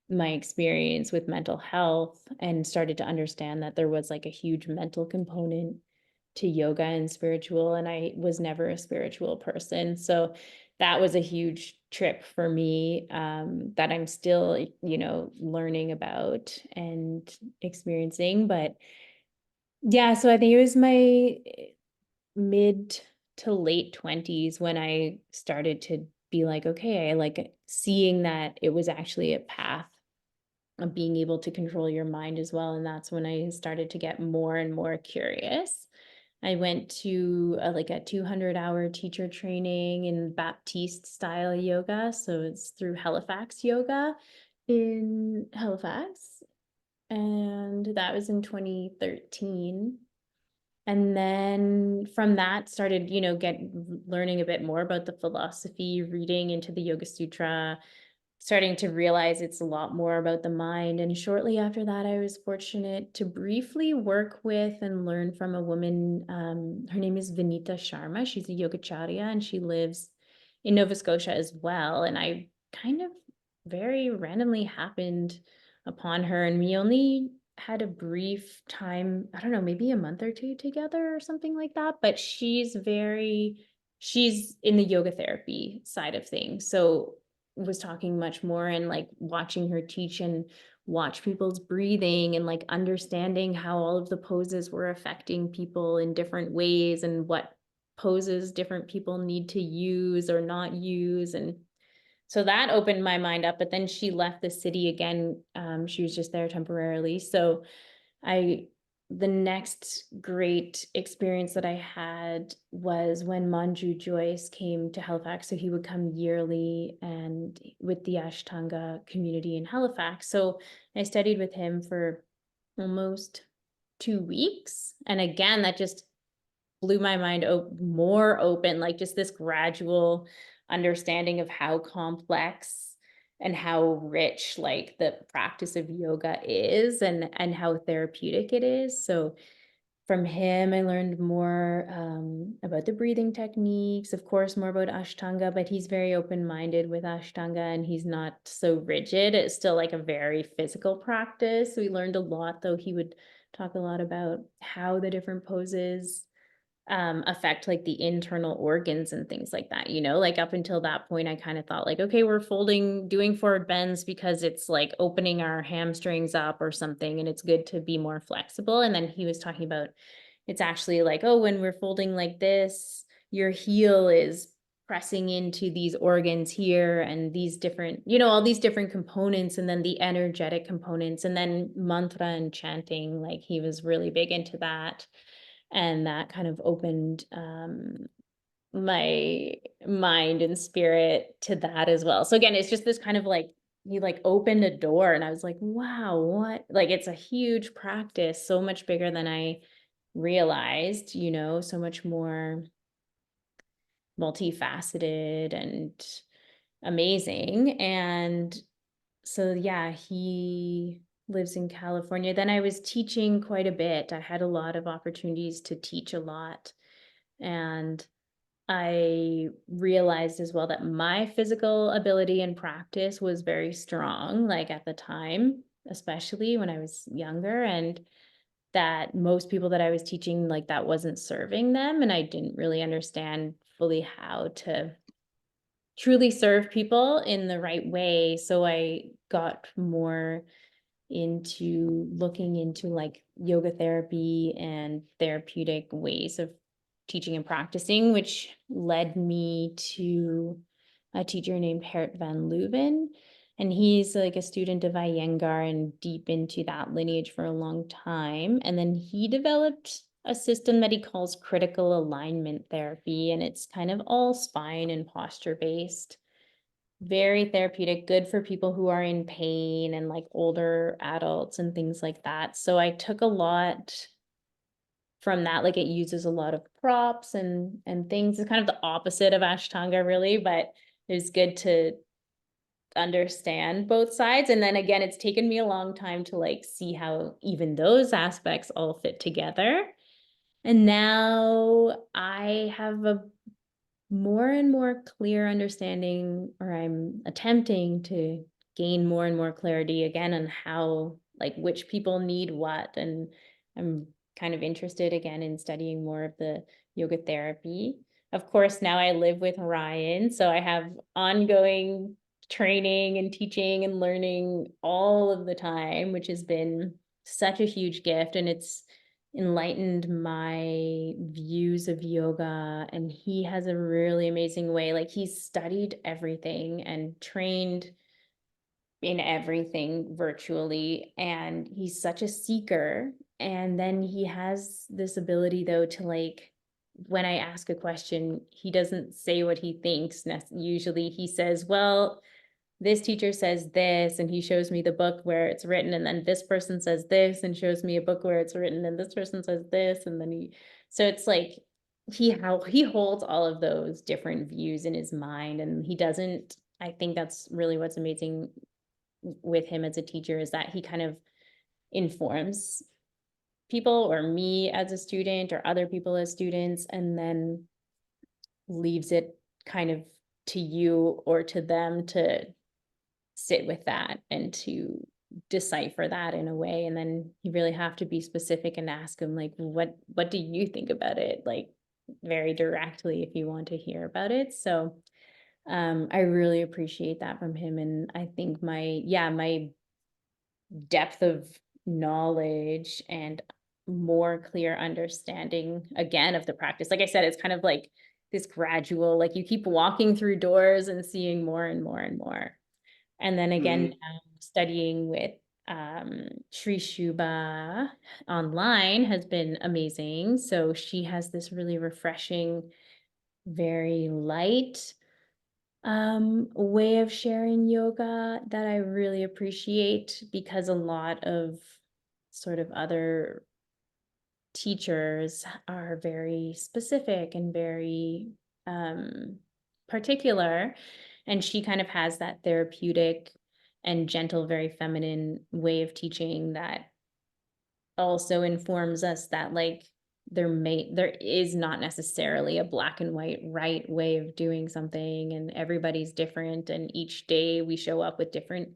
my experience with mental health and started to understand that there was like a huge mental component to yoga and spiritual. And I was never a spiritual person. So that was a huge trip for me, that I'm still, learning about and experiencing. But yeah, so I think it was my mid to late 20s when I started to be like, okay, I like seeing that it was actually a path of being able to control your mind as well. And that's when I started to get more and more curious. I went to like a 200-hour teacher training in Baptiste style yoga. So it's through Halifax Yoga in Halifax. And that was in 2013. And then from that started, get learning a bit more about the philosophy, reading into the Yoga Sutra, starting to realize it's a lot more about the mind. And shortly after that, I was fortunate to briefly work with and learn from a woman. Her name is Vinita Sharma. She's a yogacharya and she lives in Nova Scotia as well. And I kind of very randomly happened upon her, and we only had a brief time, I don't know, maybe a month or two together or something like that, but she's in the yoga therapy side of things. So was talking much more and like watching her teach and watch people's breathing and like understanding how all of the poses were affecting people in different ways and what poses different people need to use or not use. And so that opened my mind up, but then she left the city again. She was just there temporarily. So I, the next great experience that I had was when Manju Joyce came to Halifax. So he would come yearly and with the Ashtanga community in Halifax. So I studied with him for almost 2 weeks. And again, that just blew my mind more open, like just this gradual understanding of how complex and how rich like the practice of yoga is and how therapeutic it is. So from him, I learned more about the breathing techniques, of course, more about Ashtanga, but he's very open-minded with Ashtanga and he's not so rigid. It's still like a very physical practice. We learned a lot, though he would talk a lot about how the different poses affect like the internal organs and things like that, like up until that point, I kind of thought like, okay, we're doing forward bends because it's like opening our hamstrings up or something, and it's good to be more flexible. And then he was talking about it's actually like, oh, when we're folding like this, your heel is pressing into these organs here and these different, all these different components, and then the energetic components, and then mantra and chanting, like he was really big into that. And that kind of opened my mind and spirit to that as well. So again, it's just this kind of like he like opened a door and I was like, wow, what, like it's a huge practice, so much bigger than I realized, so much more multifaceted and amazing. And so yeah, he lives in California. Then I was teaching quite a bit. I had a lot of opportunities to teach a lot. And I realized as well that my physical ability and practice was very strong, like at the time, especially when I was younger, and that most people that I was teaching, like that wasn't serving them. And I didn't really understand fully how to truly serve people in the right way. So I got more into looking into like yoga therapy and therapeutic ways of teaching and practicing, which led me to a teacher named Hert van Leuven. And he's like a student of Iyengar and deep into that lineage for a long time. And then he developed a system that he calls critical alignment therapy. And it's kind of all spine and posture based, very therapeutic, good for people who are in pain and like older adults and things like that. So I took a lot from that. Like it uses a lot of props and things. It's kind of the opposite of Ashtanga really, but it's good to understand both sides. And then again, it's taken me a long time to like see how even those aspects all fit together. And now I have a more and more clear understanding, or I'm attempting to gain more and more clarity again on how, like, which people need what. And I'm kind of interested again in studying more of the yoga therapy. Of course, now I live with Ryan, so I have ongoing training and teaching and learning all of the time, which has been such a huge gift. And it's enlightened my views of yoga, and he has a really amazing way, like he's studied everything and trained in everything virtually, and he's such a seeker. And then he has this ability though to like, when I ask a question, he doesn't say what he thinks. Usually he says, well, this teacher says this, and he shows me the book where it's written, and then this person says this and shows me a book where it's written, and this person says this, and then so it's like he holds all of those different views in his mind, and he doesn't, I think that's really what's amazing with him as a teacher, is that he kind of informs people, or me as a student or other people as students, and then leaves it kind of to you or to them to sit with that and to decipher that in a way, and then you really have to be specific and ask him like, what do you think about it, like very directly if you want to hear about it. So I really appreciate that from him, and I think my depth of knowledge and more clear understanding again of the practice, like I said, it's kind of like this gradual, like you keep walking through doors and seeing more and more and more. And then again, Hmm. now studying with Sri Shubha online has been amazing. So she has this really refreshing, very light way of sharing yoga that I really appreciate, because a lot of sort of other teachers are very specific and very um particular, and she kind of has that therapeutic and gentle, very feminine way of teaching that also informs us that like there is not necessarily a black and white right way of doing something, and everybody's different, and each day we show up with different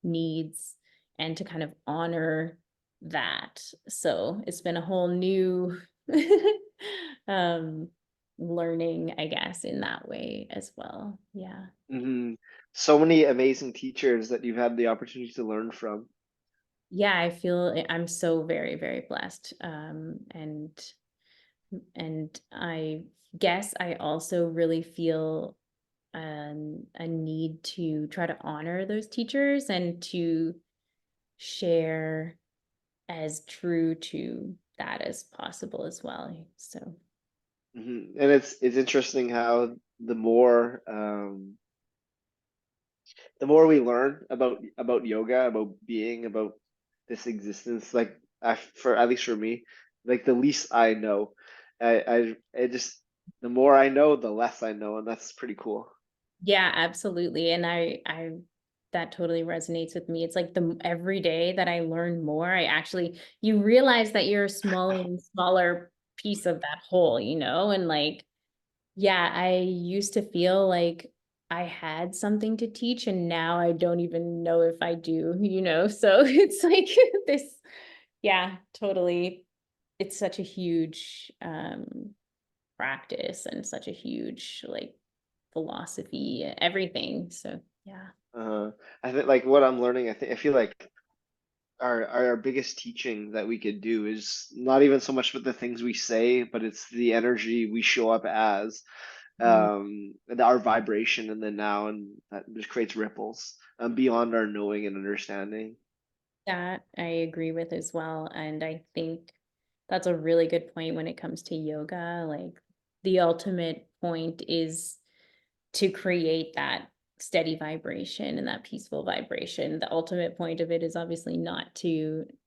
needs, and to kind of honor that. So it's been a whole new um learning, I guess, in that way as well. Yeah. Hmm. So many amazing teachers that you've had the opportunity to learn from. Yeah, I feel I'm so very, very blessed. And I guess I also really feel a need to try to honor those teachers and to share as true to that as possible as well. So, Hmm. And it's interesting how the more we learn about yoga, about being, about this existence, like for at least for me, like the least I know, I just the more I know, the less I know, and that's pretty cool. yeah, absolutely. And that totally resonates with me. It's like the every day that I learn more, I actually, you realize that you're a smaller and smaller piece of that whole, and like, yeah, I used to feel like I had something to teach, and now I don't even know if I do. So it's like this, yeah, totally. It's such a huge practice, and such a huge like philosophy, everything. So yeah. Uh, I think like what I'm learning, I feel like our biggest teaching that we could do is not even so much with the things we say, but it's the energy we show up as, Mm. our vibration in the now, and that just creates ripples beyond our knowing and understanding. That I agree with as well. And I think that's a really good point when it comes to yoga. Like the ultimate point is to create that steady vibration and that peaceful vibration. The ultimate point of it is obviously not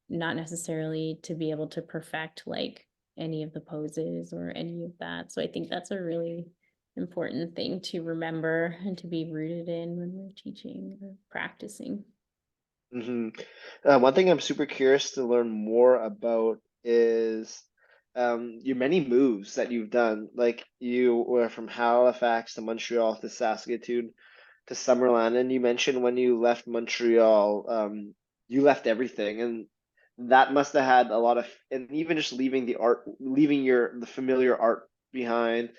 necessarily to be able to perfect like any of the poses or any of that. So I think that's a really important thing to remember and to be rooted in when we're teaching or practicing. Hmm. One thing I'm super curious to learn more about is your many moves that you've done. Like you were from Halifax to Montreal to Saskatoon to Summerland, and you mentioned when you left Montreal, you left everything, and that must have had a lot of, and even just leaving the art, leaving the familiar art behind,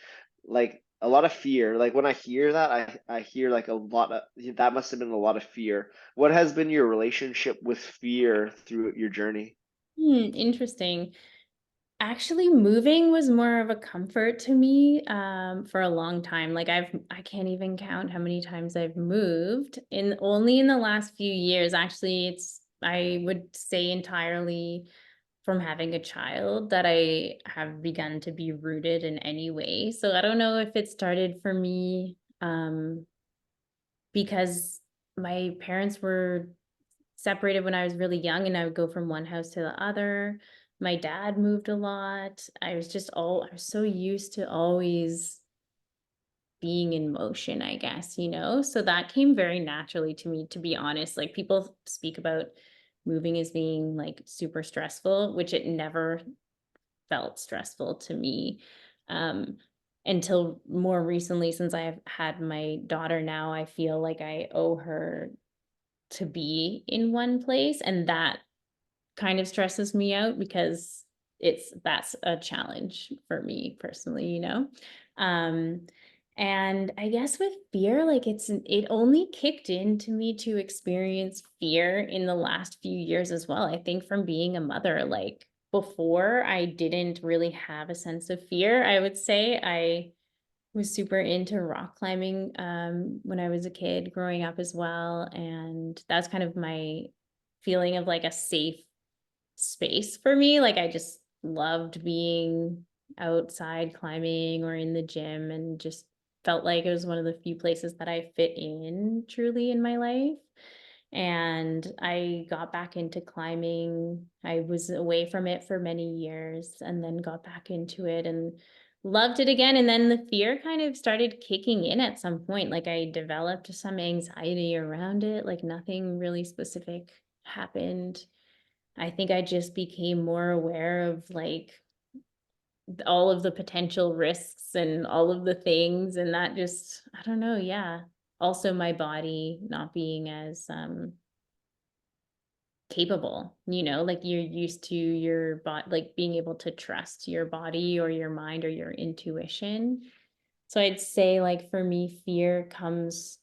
like a lot of fear. Like when I hear that, I hear like a lot of that must have been a lot of fear. What has been your relationship with fear through your journey? Interesting. Actually, moving was more of a comfort to me for a long time. Like I can't even count how many times I've moved in only in the last few years. Actually, it's I would say entirely from having a child that I have begun to be rooted in any way. So I don't know if it started for me because my parents were separated when I was really young, and I would go from one house to the other. My dad moved a lot. I was so used to always being in motion, I guess. So that came very naturally to me, to be honest. Like people speak about moving as being like super stressful, which it never felt stressful to me. Um, until more recently, since I've had my daughter now, I feel like I owe her to be in one place, and that kind of stresses me out because that's a challenge for me personally, you know? Um, and I guess with fear, like it only kicked into me to experience fear in the last few years as well. I think from being a mother, like before I didn't really have a sense of fear. I would say I was super into rock climbing when I was a kid growing up as well. And that's kind of my feeling of like a safe space for me. Like I just loved being outside climbing or in the gym and just felt like it was one of the few places that I fit in truly in my life. And I got back into climbing. I was away from it for many years and then got back into it and loved it again. And then the fear kind of started kicking in at some point. Like I developed some anxiety around it, like nothing really specific happened. I think I just became more aware of like all of the potential risks and all of the things, and that just, I don't know, yeah. Also my body not being as capable, you know, like you're used to your body, like being able to trust your body or your mind or your intuition. So I'd say like for me fear comes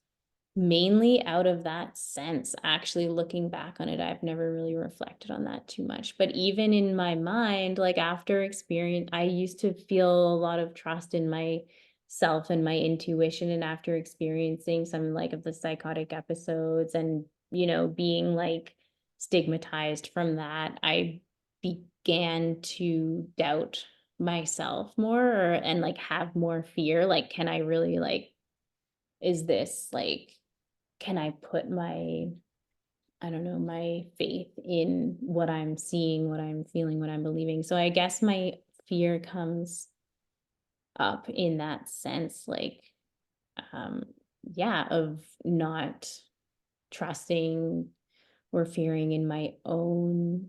mainly out of that sense. Actually, looking back on it, I've never really reflected on that too much. But even in my mind, like after experience, I used to feel a lot of trust in myself and my intuition. And after experiencing some like of the psychotic episodes and, you know, being like stigmatized from that, I began to doubt myself more and like have more fear. Like, can I really like, is this like, can I put my, I don't know, my faith in what I'm seeing, what I'm feeling, what I'm believing? So I guess my fear comes up in that sense, like, um, yeah, of not trusting or fearing in my own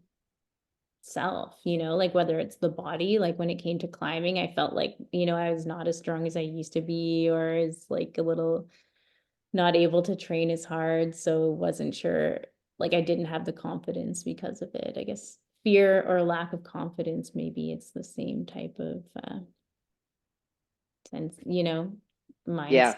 self, you know, like whether it's the body, like when it came to climbing, I felt like, you know, I was not as strong as I used to be, or is like a little not able to train as hard, so wasn't sure, like, I didn't have the confidence because of it. I guess fear or lack of confidence, maybe it's the same type of, sense, you know, Yeah.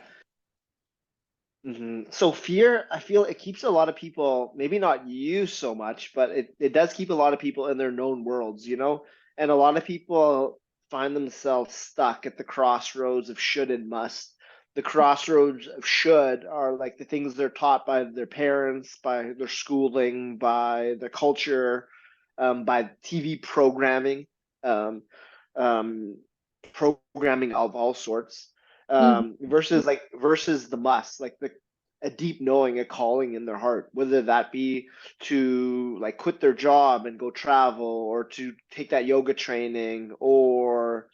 mindset. So fear, I feel it keeps a lot of people, maybe not you so much, but it does keep a lot of people in their known worlds, you know? And a lot of people find themselves stuck at the crossroads of should and must. The crossroads of should are like the things they're taught by their parents, by their schooling, by their culture, by TV programming, um, um, programming of all sorts, Mhm. versus the must, like the a deep knowing, a calling in their heart, whether that be to like quit their job and go travel, or to take that yoga training, or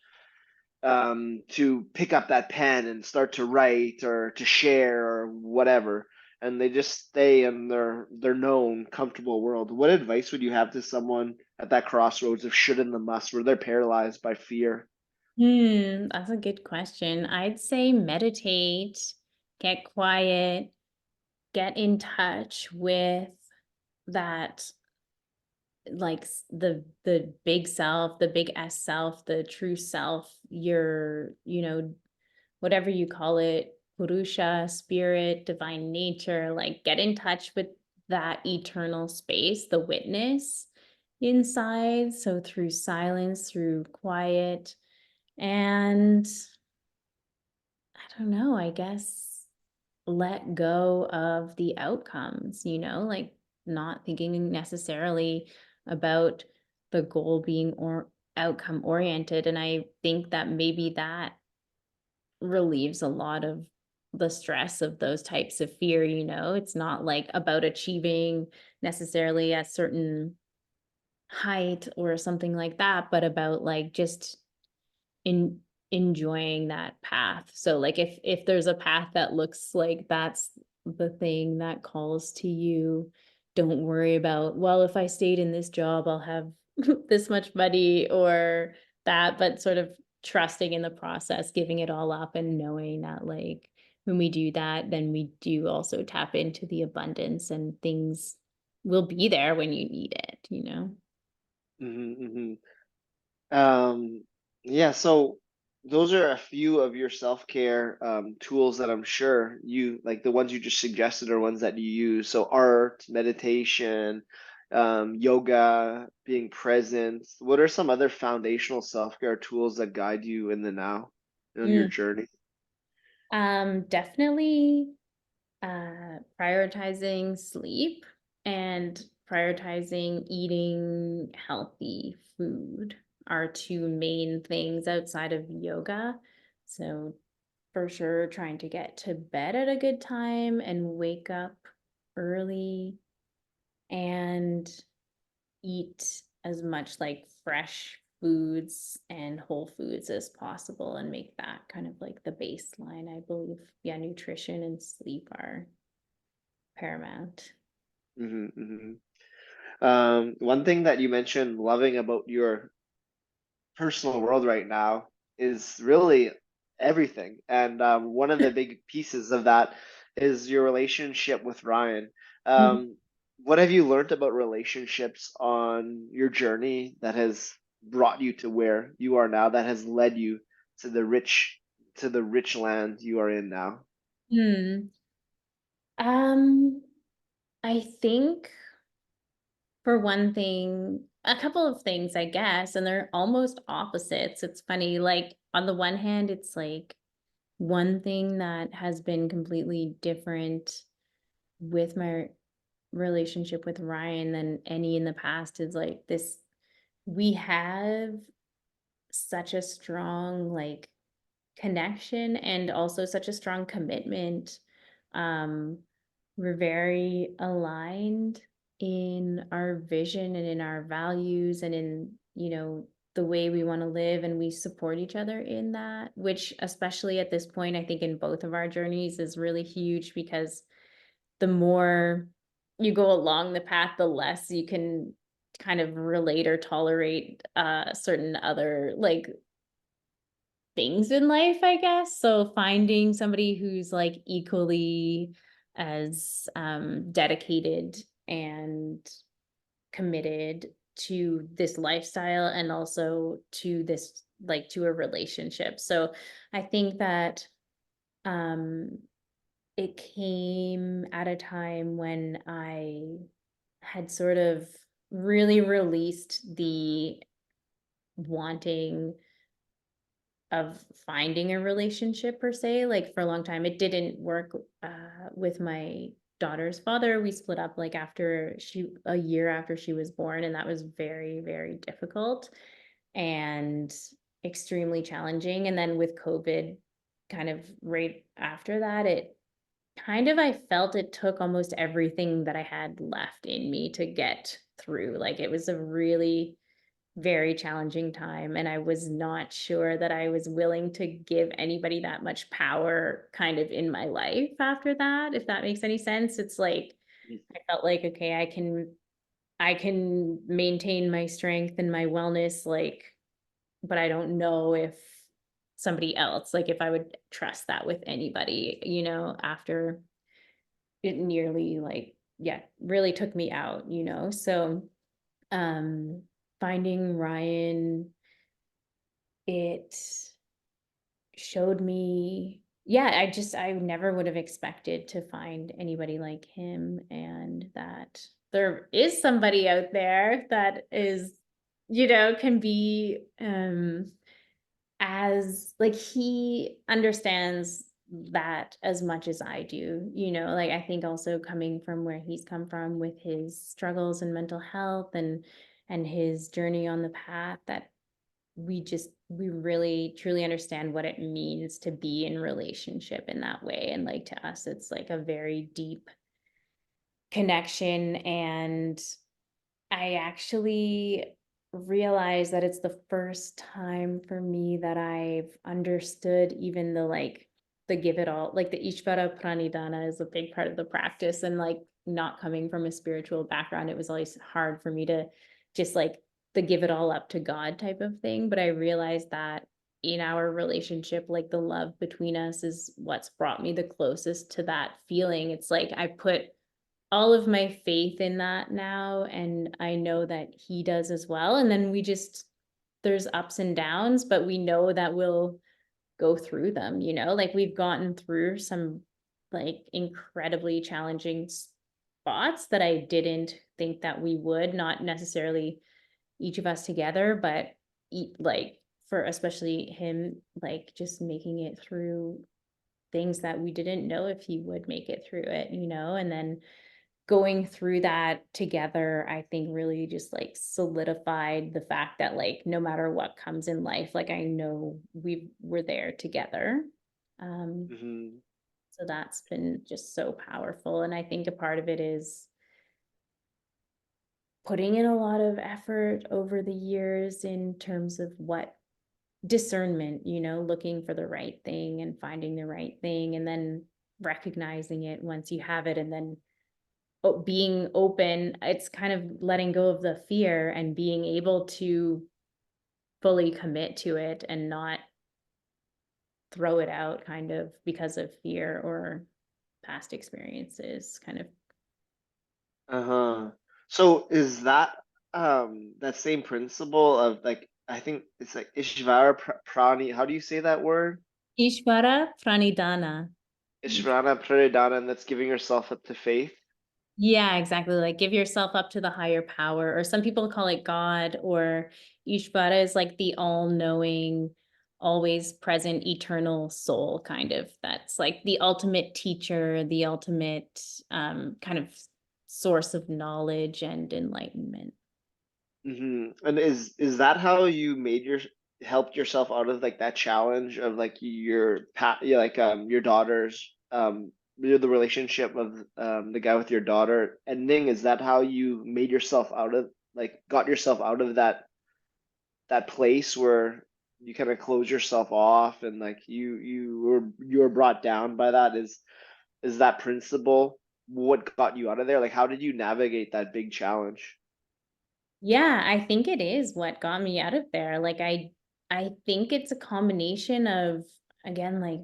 to pick up that pen and start to write or to share or whatever. And they just stay in their known, comfortable world. What advice would you have to someone at that crossroads of should and the must, where they're paralyzed by fear? That's a good question. I'd say meditate, get quiet, get in touch with that, like the big self, the big S self, the true self, your, you know, whatever you call it, Purusha, spirit, divine nature, like get in touch with that eternal space, the witness inside. So through silence, through quiet, and I don't know, I guess let go of the outcomes, you know, like not thinking necessarily about the goal being or outcome oriented. And I think that maybe that relieves a lot of the stress of those types of fear, you know? It's not like about achieving necessarily a certain height or something like that, but about like just in enjoying that path. So like if there's a path that looks like that's the thing that calls to you, don't worry about, well, if I stayed in this job, I'll have this much money or that, but sort of trusting in the process, giving it all up and knowing that like when we do that, then we do also tap into the abundance and things will be there when you need it, you know? Hmm. Um, yeah, so those are a few of your self-care tools that I'm sure you like the ones you just suggested are ones that you use. So art, meditation, yoga, being present. What are some other foundational self-care tools that guide you in the now on your Mm. journey? Definitely prioritizing sleep and prioritizing eating healthy food are two main things outside of yoga. So for sure, trying to get to bed at a good time and wake up early and eat as much like fresh foods and whole foods as possible and make that kind of like the baseline. I believe, yeah, nutrition and sleep are paramount. Hmm. One thing that you mentioned loving about your personal world right now is really everything. And one of the big pieces of that is your relationship with Ryan. Mhm. What have you learned about relationships on your journey that has brought you to where you are now, that has led you to the rich land you are in now? Hmm. Um, I think for one thing, a couple of things, I guess, and they're almost opposites. It's funny, like on the one hand, it's like one thing that has been completely different with my relationship with Ryan than any in the past is like this we have such a strong like connection and also such a strong commitment. Um, we're very aligned in our vision and in our values and in, the way we want to live, and we support each other in that, which especially at this point, I think in both of our journeys is really huge because the more you go along the path, the less you can kind of relate or tolerate certain other like things in life, I guess. So finding somebody who's like equally as dedicated and committed to this lifestyle and also to this like to a relationship. So I think that um it came at a time when I had sort of really released the wanting of finding a relationship per se. Like for a long time, it didn't work with my daughter's father. We split up like after a year after she was born, and that was very, very difficult and extremely challenging. And then with COVID, kind of right after that, it kind of I felt it took almost everything that I had left in me to get through. Like it was a really very challenging time, and I was not sure that I was willing to give anybody that much power kind of in my life after that, if that makes any sense. It's like I felt like, okay, I can maintain my strength and my wellness, like, but I don't know if somebody else, like if I would trust that with anybody, after it nearly like, yeah, really took me out, So um finding Ryan, it showed me, yeah, I never would have expected to find anybody like him, and that there is somebody out there that is, can be as like he understands that as much as I do, like I think also coming from where he's come from with his struggles and mental health and his journey on the path, that we really truly understand what it means to be in relationship in that way, and like to us it's like a very deep connection. And I actually realized that it's the first time for me that I've understood even the give it all, like the Ishvara Pranidhana is a big part of the practice. And like not coming from a spiritual background, it was always hard for me to just like the give it all up to God type of thing. But I realized that in our relationship, like the love between us is what's brought me the closest to that feeling. It's like I put all of my faith in that now, and I know that he does as well. And then we just, there's ups and downs, but we know that we'll go through them, like we've gotten through some like incredibly challenging spots that I didn't think that we would, not necessarily each of us together, but like for especially him, like just making it through things that we didn't know if he would make it through it, and then going through that together, I think really just like solidified the fact that like no matter what comes in life, like I know we're there together. Um, Hmm. so that's been just so powerful. And I think a part of it is putting in a lot of effort over the years in terms of what discernment, looking for the right thing and finding the right thing and then recognizing it once you have it, and then being open. It's kind of letting go of the fear and being able to fully commit to it and not throw it out kind of because of fear or past experiences kind of. Uh-huh. So is that that same principle of like I think it's like Ishvara Prani, how do you say that word? Ishvara pranidhana. Ishvara Pranidhana, and that's giving yourself up to faith. Yeah, exactly. Like give yourself up to the higher power, or some people call it God, or Ishvara is like the all knowing, always present, eternal soul, kind of. That's like the ultimate teacher, the ultimate kind of source of knowledge and enlightenment. And is that how you made your helped yourself out of like that challenge of like your daughter's the relationship of the guy with your daughter ending? Is that how you made yourself out of like got yourself out of that place where you kind of close yourself off and like you were brought down by that? Is that principle what got you out of there? Like how did you navigate that big challenge? Yeah, I think it is what got me out of there. Like I think it's a combination of, again, like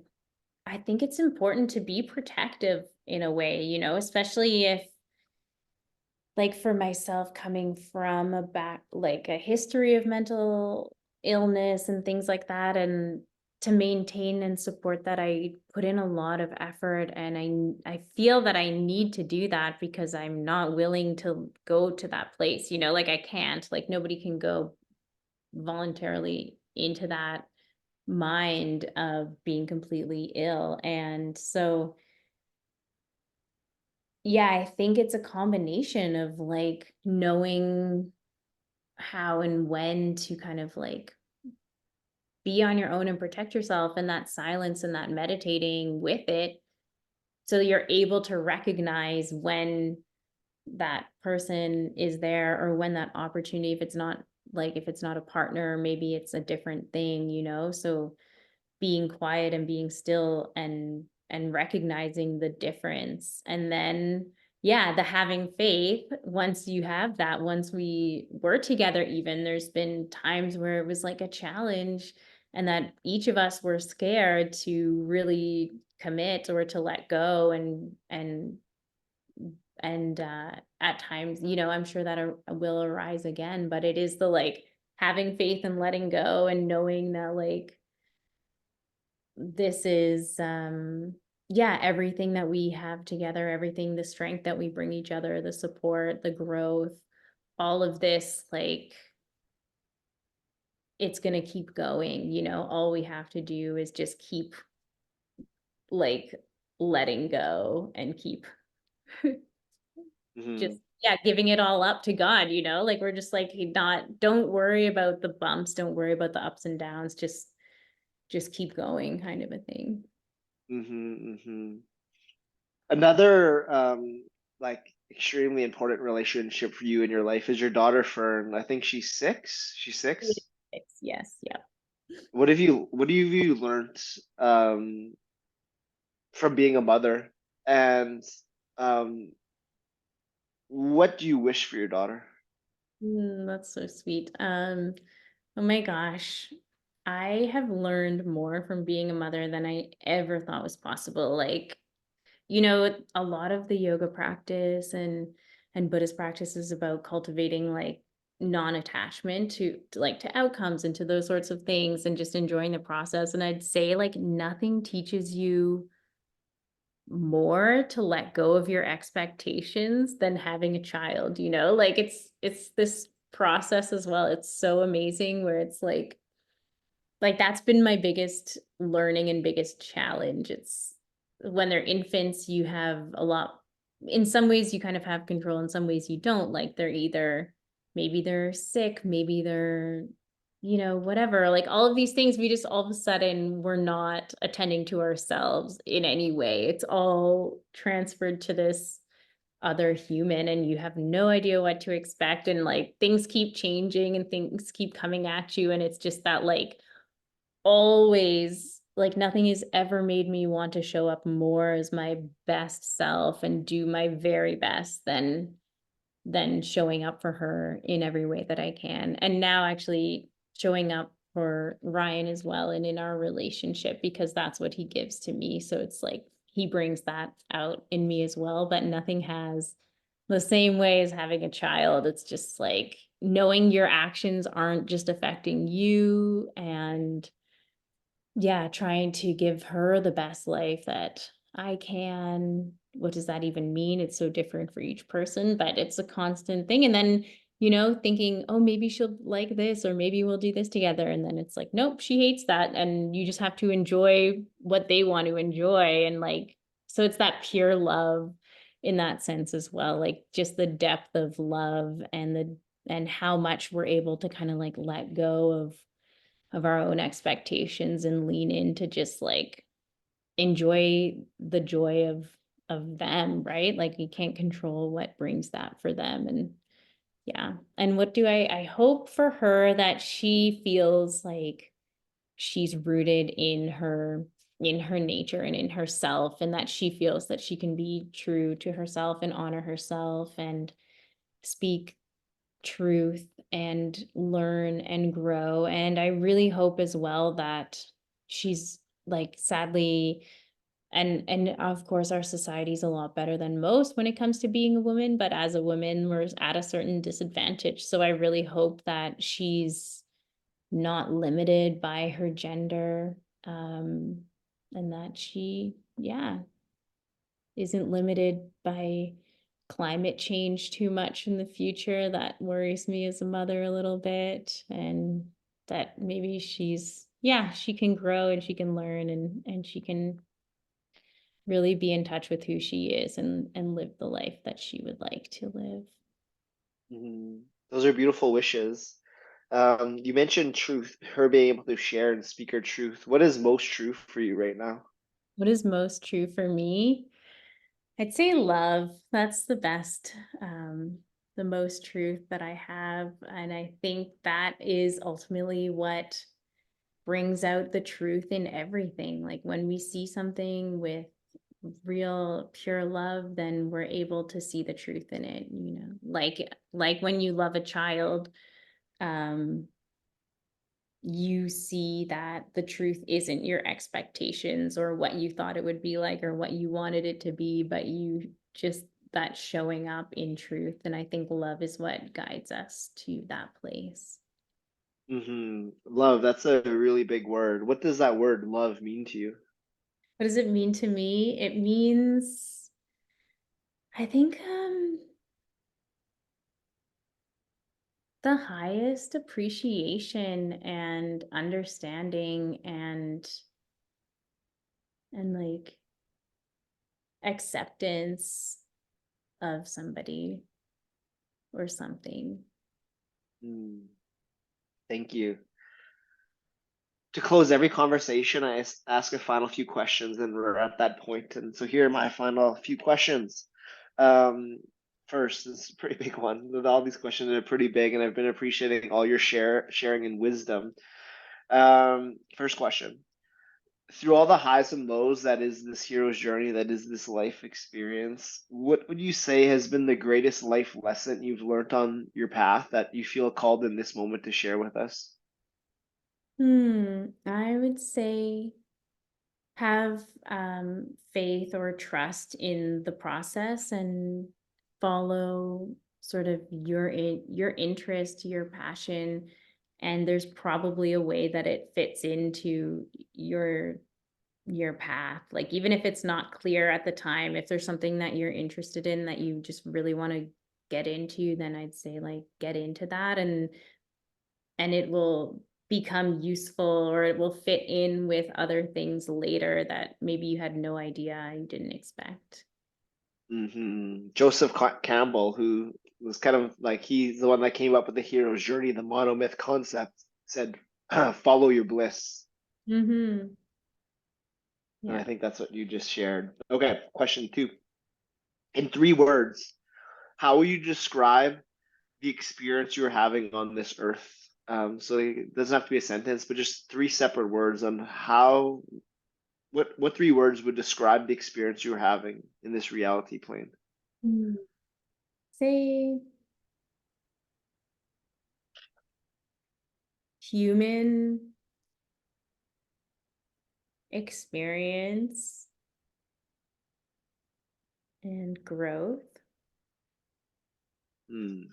I think it's important to be protective in a way, especially if, like, for myself, coming from a back like a history of mental illness and things like that, and to maintain and support that, I put in a lot of effort, and I feel that I need to do that because I'm not willing to go to that place, like I can't, like nobody can go voluntarily into that mind of being completely ill. And so yeah, I think it's a combination of like knowing how and when to kind of like be on your own and protect yourself, and that silence and that meditating with it, so you're able to recognize when that person is there, or when that opportunity, if it's not, like if it's not a partner, maybe it's a different thing, so being quiet and being still and recognizing the difference. And then yeah, the having faith, once you have that, once we were together, even there's been times where it was like a challenge, and that each of us were scared to really commit or to let go, and at times, I'm sure that will arise again, but it is the like having faith and letting go and knowing that like this is yeah, everything that we have together, everything, the strength that we bring each other, the support, the growth, all of this, like it's going to keep going, all we have to do is just keep like letting go and keep just Hmm. yeah, giving it all up to God, like we're just like not, don't worry about the bumps, don't worry about the ups and downs, just keep going kind of a thing. Hmm. Another like extremely important relationship for you in your life is your daughter Fern. I think she's six. She's six. Yes, yeah. What have you learned from being a mother? And um what do you wish for your daughter? That's so sweet. Oh my gosh. I have learned more from being a mother than I ever thought was possible. Like, a lot of the yoga practice and Buddhist practice is about cultivating like non-attachment to like to outcomes and to those sorts of things and just enjoying the process. And I'd say like nothing teaches you more to let go of your expectations than having a child, like it's this process as well. It's so amazing where it's like, that's been my biggest learning and biggest challenge. It's when they're infants, you have a lot in some ways you kind of have control, in some ways you don't. Like they're either maybe they're sick, maybe they're, whatever. Like all of these things, we just all of a sudden we're not attending to ourselves in any way. It's all transferred to this other human and you have no idea what to expect. And like things keep changing and things keep coming at you. And it's just that like always like nothing has ever made me want to show up more as my best self and do my very best than showing up for her in every way that I can. And now actually showing up for Ryan as well and in our relationship because that's what he gives to me. So it's like he brings that out in me as well, but nothing has the same way as having a child. It's just like knowing your actions aren't just affecting you and yeah, trying to give her the best life that I can. What does that even mean? It's so different for each person, but it's a constant thing. And then, thinking, oh, maybe she'll like this, or maybe we'll do this together. And then it's like, nope, she hates that. And you just have to enjoy what they want to enjoy. And like, so it's that pure love in that sense as well. Like just the depth of love and how much we're able to kind of like let go of our own expectations and lean into just like enjoy the joy of them, right? Like we can't control what brings that for them. And yeah. And what do I hope for her that she feels like she's rooted in her nature and in herself, and that she feels that she can be true to herself and honor herself and speak truth and learn and grow. And I really hope as well that she's like sadly and of course our society's a lot better than most when it comes to being a woman, but as a woman we're at a certain disadvantage. So I really hope that she's not limited by her gender, um and that she yeah isn't limited by climate change too much in the future. That worries me as a mother a little bit. And that maybe she can grow and she can learn and she can really be in touch with who she is and live the life that she would like to live. Mhm. Those are beautiful wishes. You mentioned truth, her being able to share and speak her truth. What is most true for you right now? What is most true for me? I'd say love. That's the most truth that I have. And I think that is ultimately what brings out the truth in everything. Like when we see something with real pure love, then we're able to see the truth in it, like when you love a child, um you see that the truth isn't your expectations or what you thought it would be like or what you wanted it to be, but you just that showing up in truth. And I think love is what guides us to that place. Love, that's a really big word. What does that word love mean to you? What does it mean to me? It means, I think, the highest appreciation and understanding and like acceptance of somebody or something. Mm, thank you. To close every conversation, I ask a final few questions, and we're at that point. And so here are my final few questions. Um, First, this is a pretty big one. All these questions are pretty big, and I've been appreciating all your sharing and wisdom. First question. Through all the highs and lows that is this hero's journey, that is this life experience, what would you say has been the greatest life lesson you've learned on your path that you feel called in this moment to share with us? I would say have faith or trust in the process and follow sort of your interest, your passion, and there's probably a way that it fits into your your path. Like even if it's not clear at the time, if there's something that you're interested in that you just really want to get into, then I'd say like get into that and it will become useful or it will fit in with other things later that maybe you had no idea you didn't expect. Joseph Campbell, who was kind of like he's the one that came up with the hero's journey, the monomyth concept, said, "Follow your bliss." Mhm. And I Yeah. think that's what you just shared. Okay, question two. In 3 words, how will you describe the experience you're having on this earth? So it doesn't have to be a sentence, but just 3 separate words on how, what 3 words would describe the experience you're having in this reality plane? Mm. Say human experience and growth. Hmm.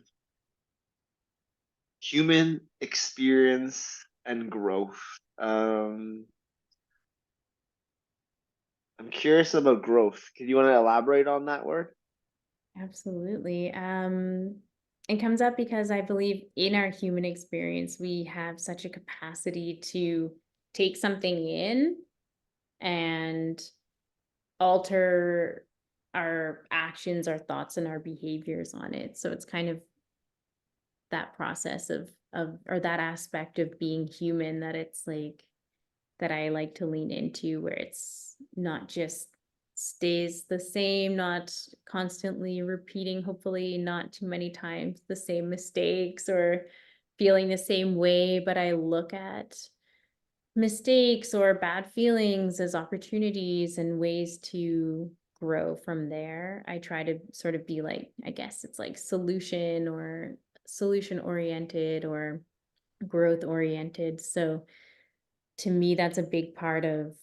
Human experience and growth. I'm curious about growth. Could you want to elaborate on that word? Absolutely. It comes up because I believe in our human experience, we have such a capacity to take something in and alter our actions, our thoughts, and our behaviors on it. So it's kind of that process of or that aspect of being human that it's like that I like to lean into where it's not just stays the same, not constantly repeating, hopefully not too many times the same mistakes or feeling the same way, but I look at mistakes or bad feelings as opportunities and ways to grow from there. I try to sort of be like, I guess it's like solution oriented or growth oriented. So to me, that's a big part of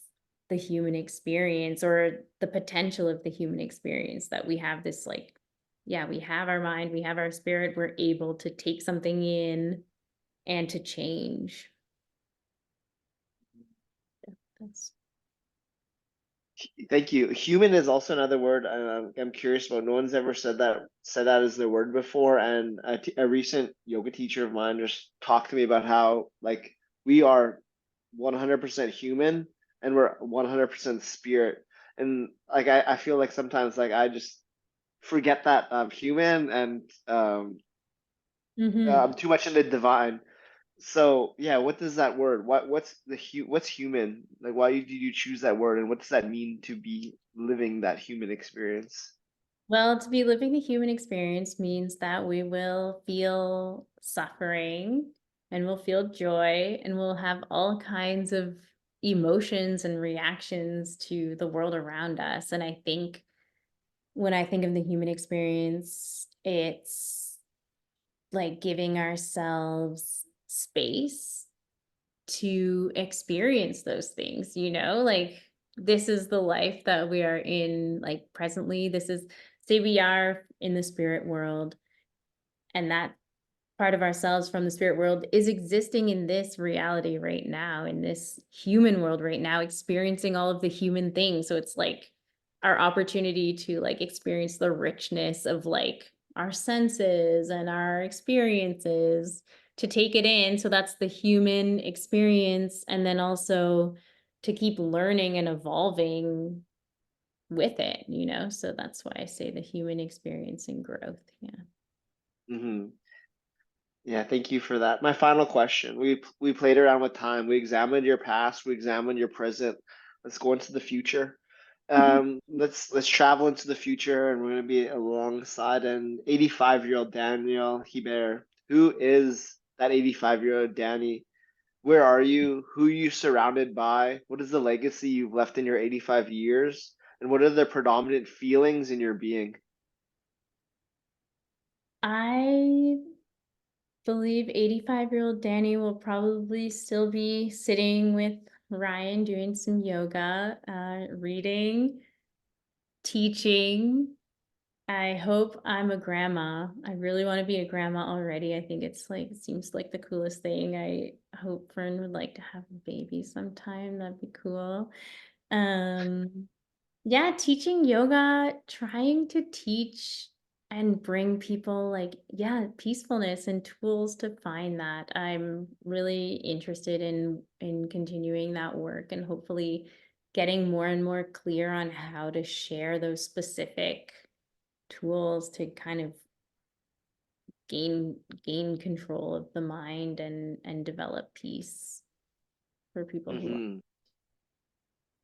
the human experience or the potential of the human experience that we have this like, yeah, we have our mind, we have our spirit, we're able to take something in and to change. That's Thank you. Human is also another word I'm curious about. No one's ever said that as their word before. And a recent yoga teacher of mine just talked to me about how like we are 100% human and we're 100% spirit. And like I feel like sometimes like I just forget that I'm human and I'm Mhm. too much into divine. So yeah, what does that word? What's human? Like why did you choose that word and what does that mean to be living that human experience? Well, to be living the human experience means that we will feel suffering and we'll feel joy and we'll have all kinds of emotions and reactions to the world around us. And I think when I think of the human experience, it's like giving ourselves space to experience those things, you know? Like this is the life that we are in like presently. This is say we are in the spirit world and that part of ourselves from the spirit world is existing in this reality right now, in this human world right now, experiencing all of the human things. So it's like our opportunity to like experience the richness of like our senses and our experiences to take it in. So that's the human experience. And then also to keep learning and evolving with it, you know? So that's why I say the human experience and growth. Yeah. Hmm. Yeah, thank you for that. My final question. We played around with time. We examined your past, we examined your present. Let's go into the future. Let's travel into the future and we're gonna be alongside an 85-year-old Danielle Hebert. Who is that 85-year-old Danny? Where are you? Who are you surrounded by? What is the legacy you've left in your 85 years? And what are the predominant feelings in your being? I believe 85-year-old Danny will probably still be sitting with Ryan doing some yoga, reading, teaching. I hope I'm a grandma. I really want to be a grandma already. I think it's like, it seems like the coolest thing. I hope Fern would like to have a baby sometime. That'd be cool. Um, yeah, teaching yoga, trying to teach and bring people like, yeah, peacefulness and tools to find that. I'm really interested in continuing that work and hopefully getting more and more clear on how to share those specific tools to kind of gain control of the mind and develop peace for people who are, Hmm.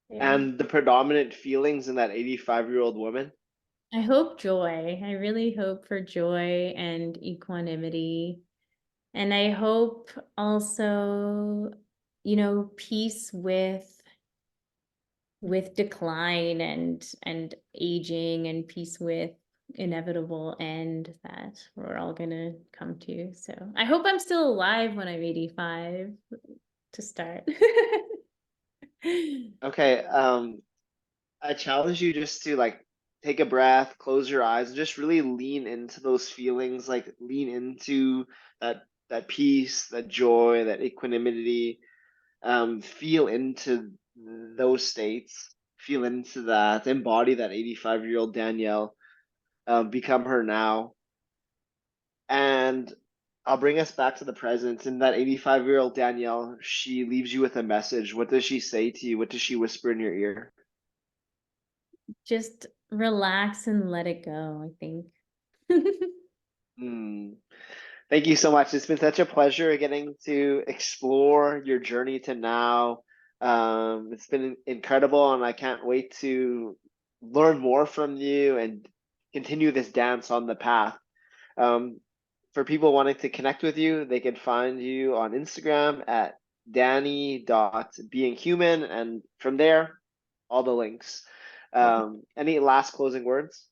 yeah. And the predominant feelings in that 85-year-old woman? I hope joy. I really hope for joy and equanimity. And I hope also, peace with decline and aging, and peace with inevitable end that we're all gonna come to. So I hope I'm still alive when I'm 85 to start. Okay, I challenge you just to like take a breath, close your eyes, and just really lean into those feelings, like lean into that peace, that joy, that equanimity. Feel into those states, feel into that, embody that 85-year-old Danielle, become her now. And I'll bring us back to the present. And that 85-year-old Danielle, she leaves you with a message. What does she say to you? What does she whisper in your ear? Just relax and let it go, I think. Hmm. Thank you so much. It's been such a pleasure getting to explore your journey to now. It's been incredible, and I can't wait to learn more from you and continue this dance on the path. Um, for people wanting to connect with you, they can find you on Instagram at dani.beinghuman, and from there, all the links. Any last closing words?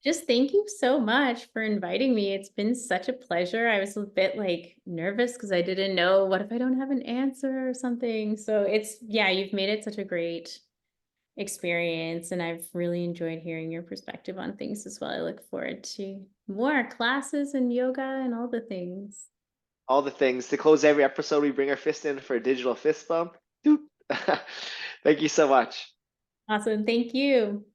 Just thank you so much for inviting me. It's been such a pleasure. I was a bit like nervous because I didn't know, what if I don't have an answer or something. So yeah, you've made it such a great experience, and I've really enjoyed hearing your perspective on things as well. I look forward to more classes and yoga and all the things. All the things. To close every episode, we bring our fist in for a digital fist bump. Doop. Thank you so much. Awesome. Thank you.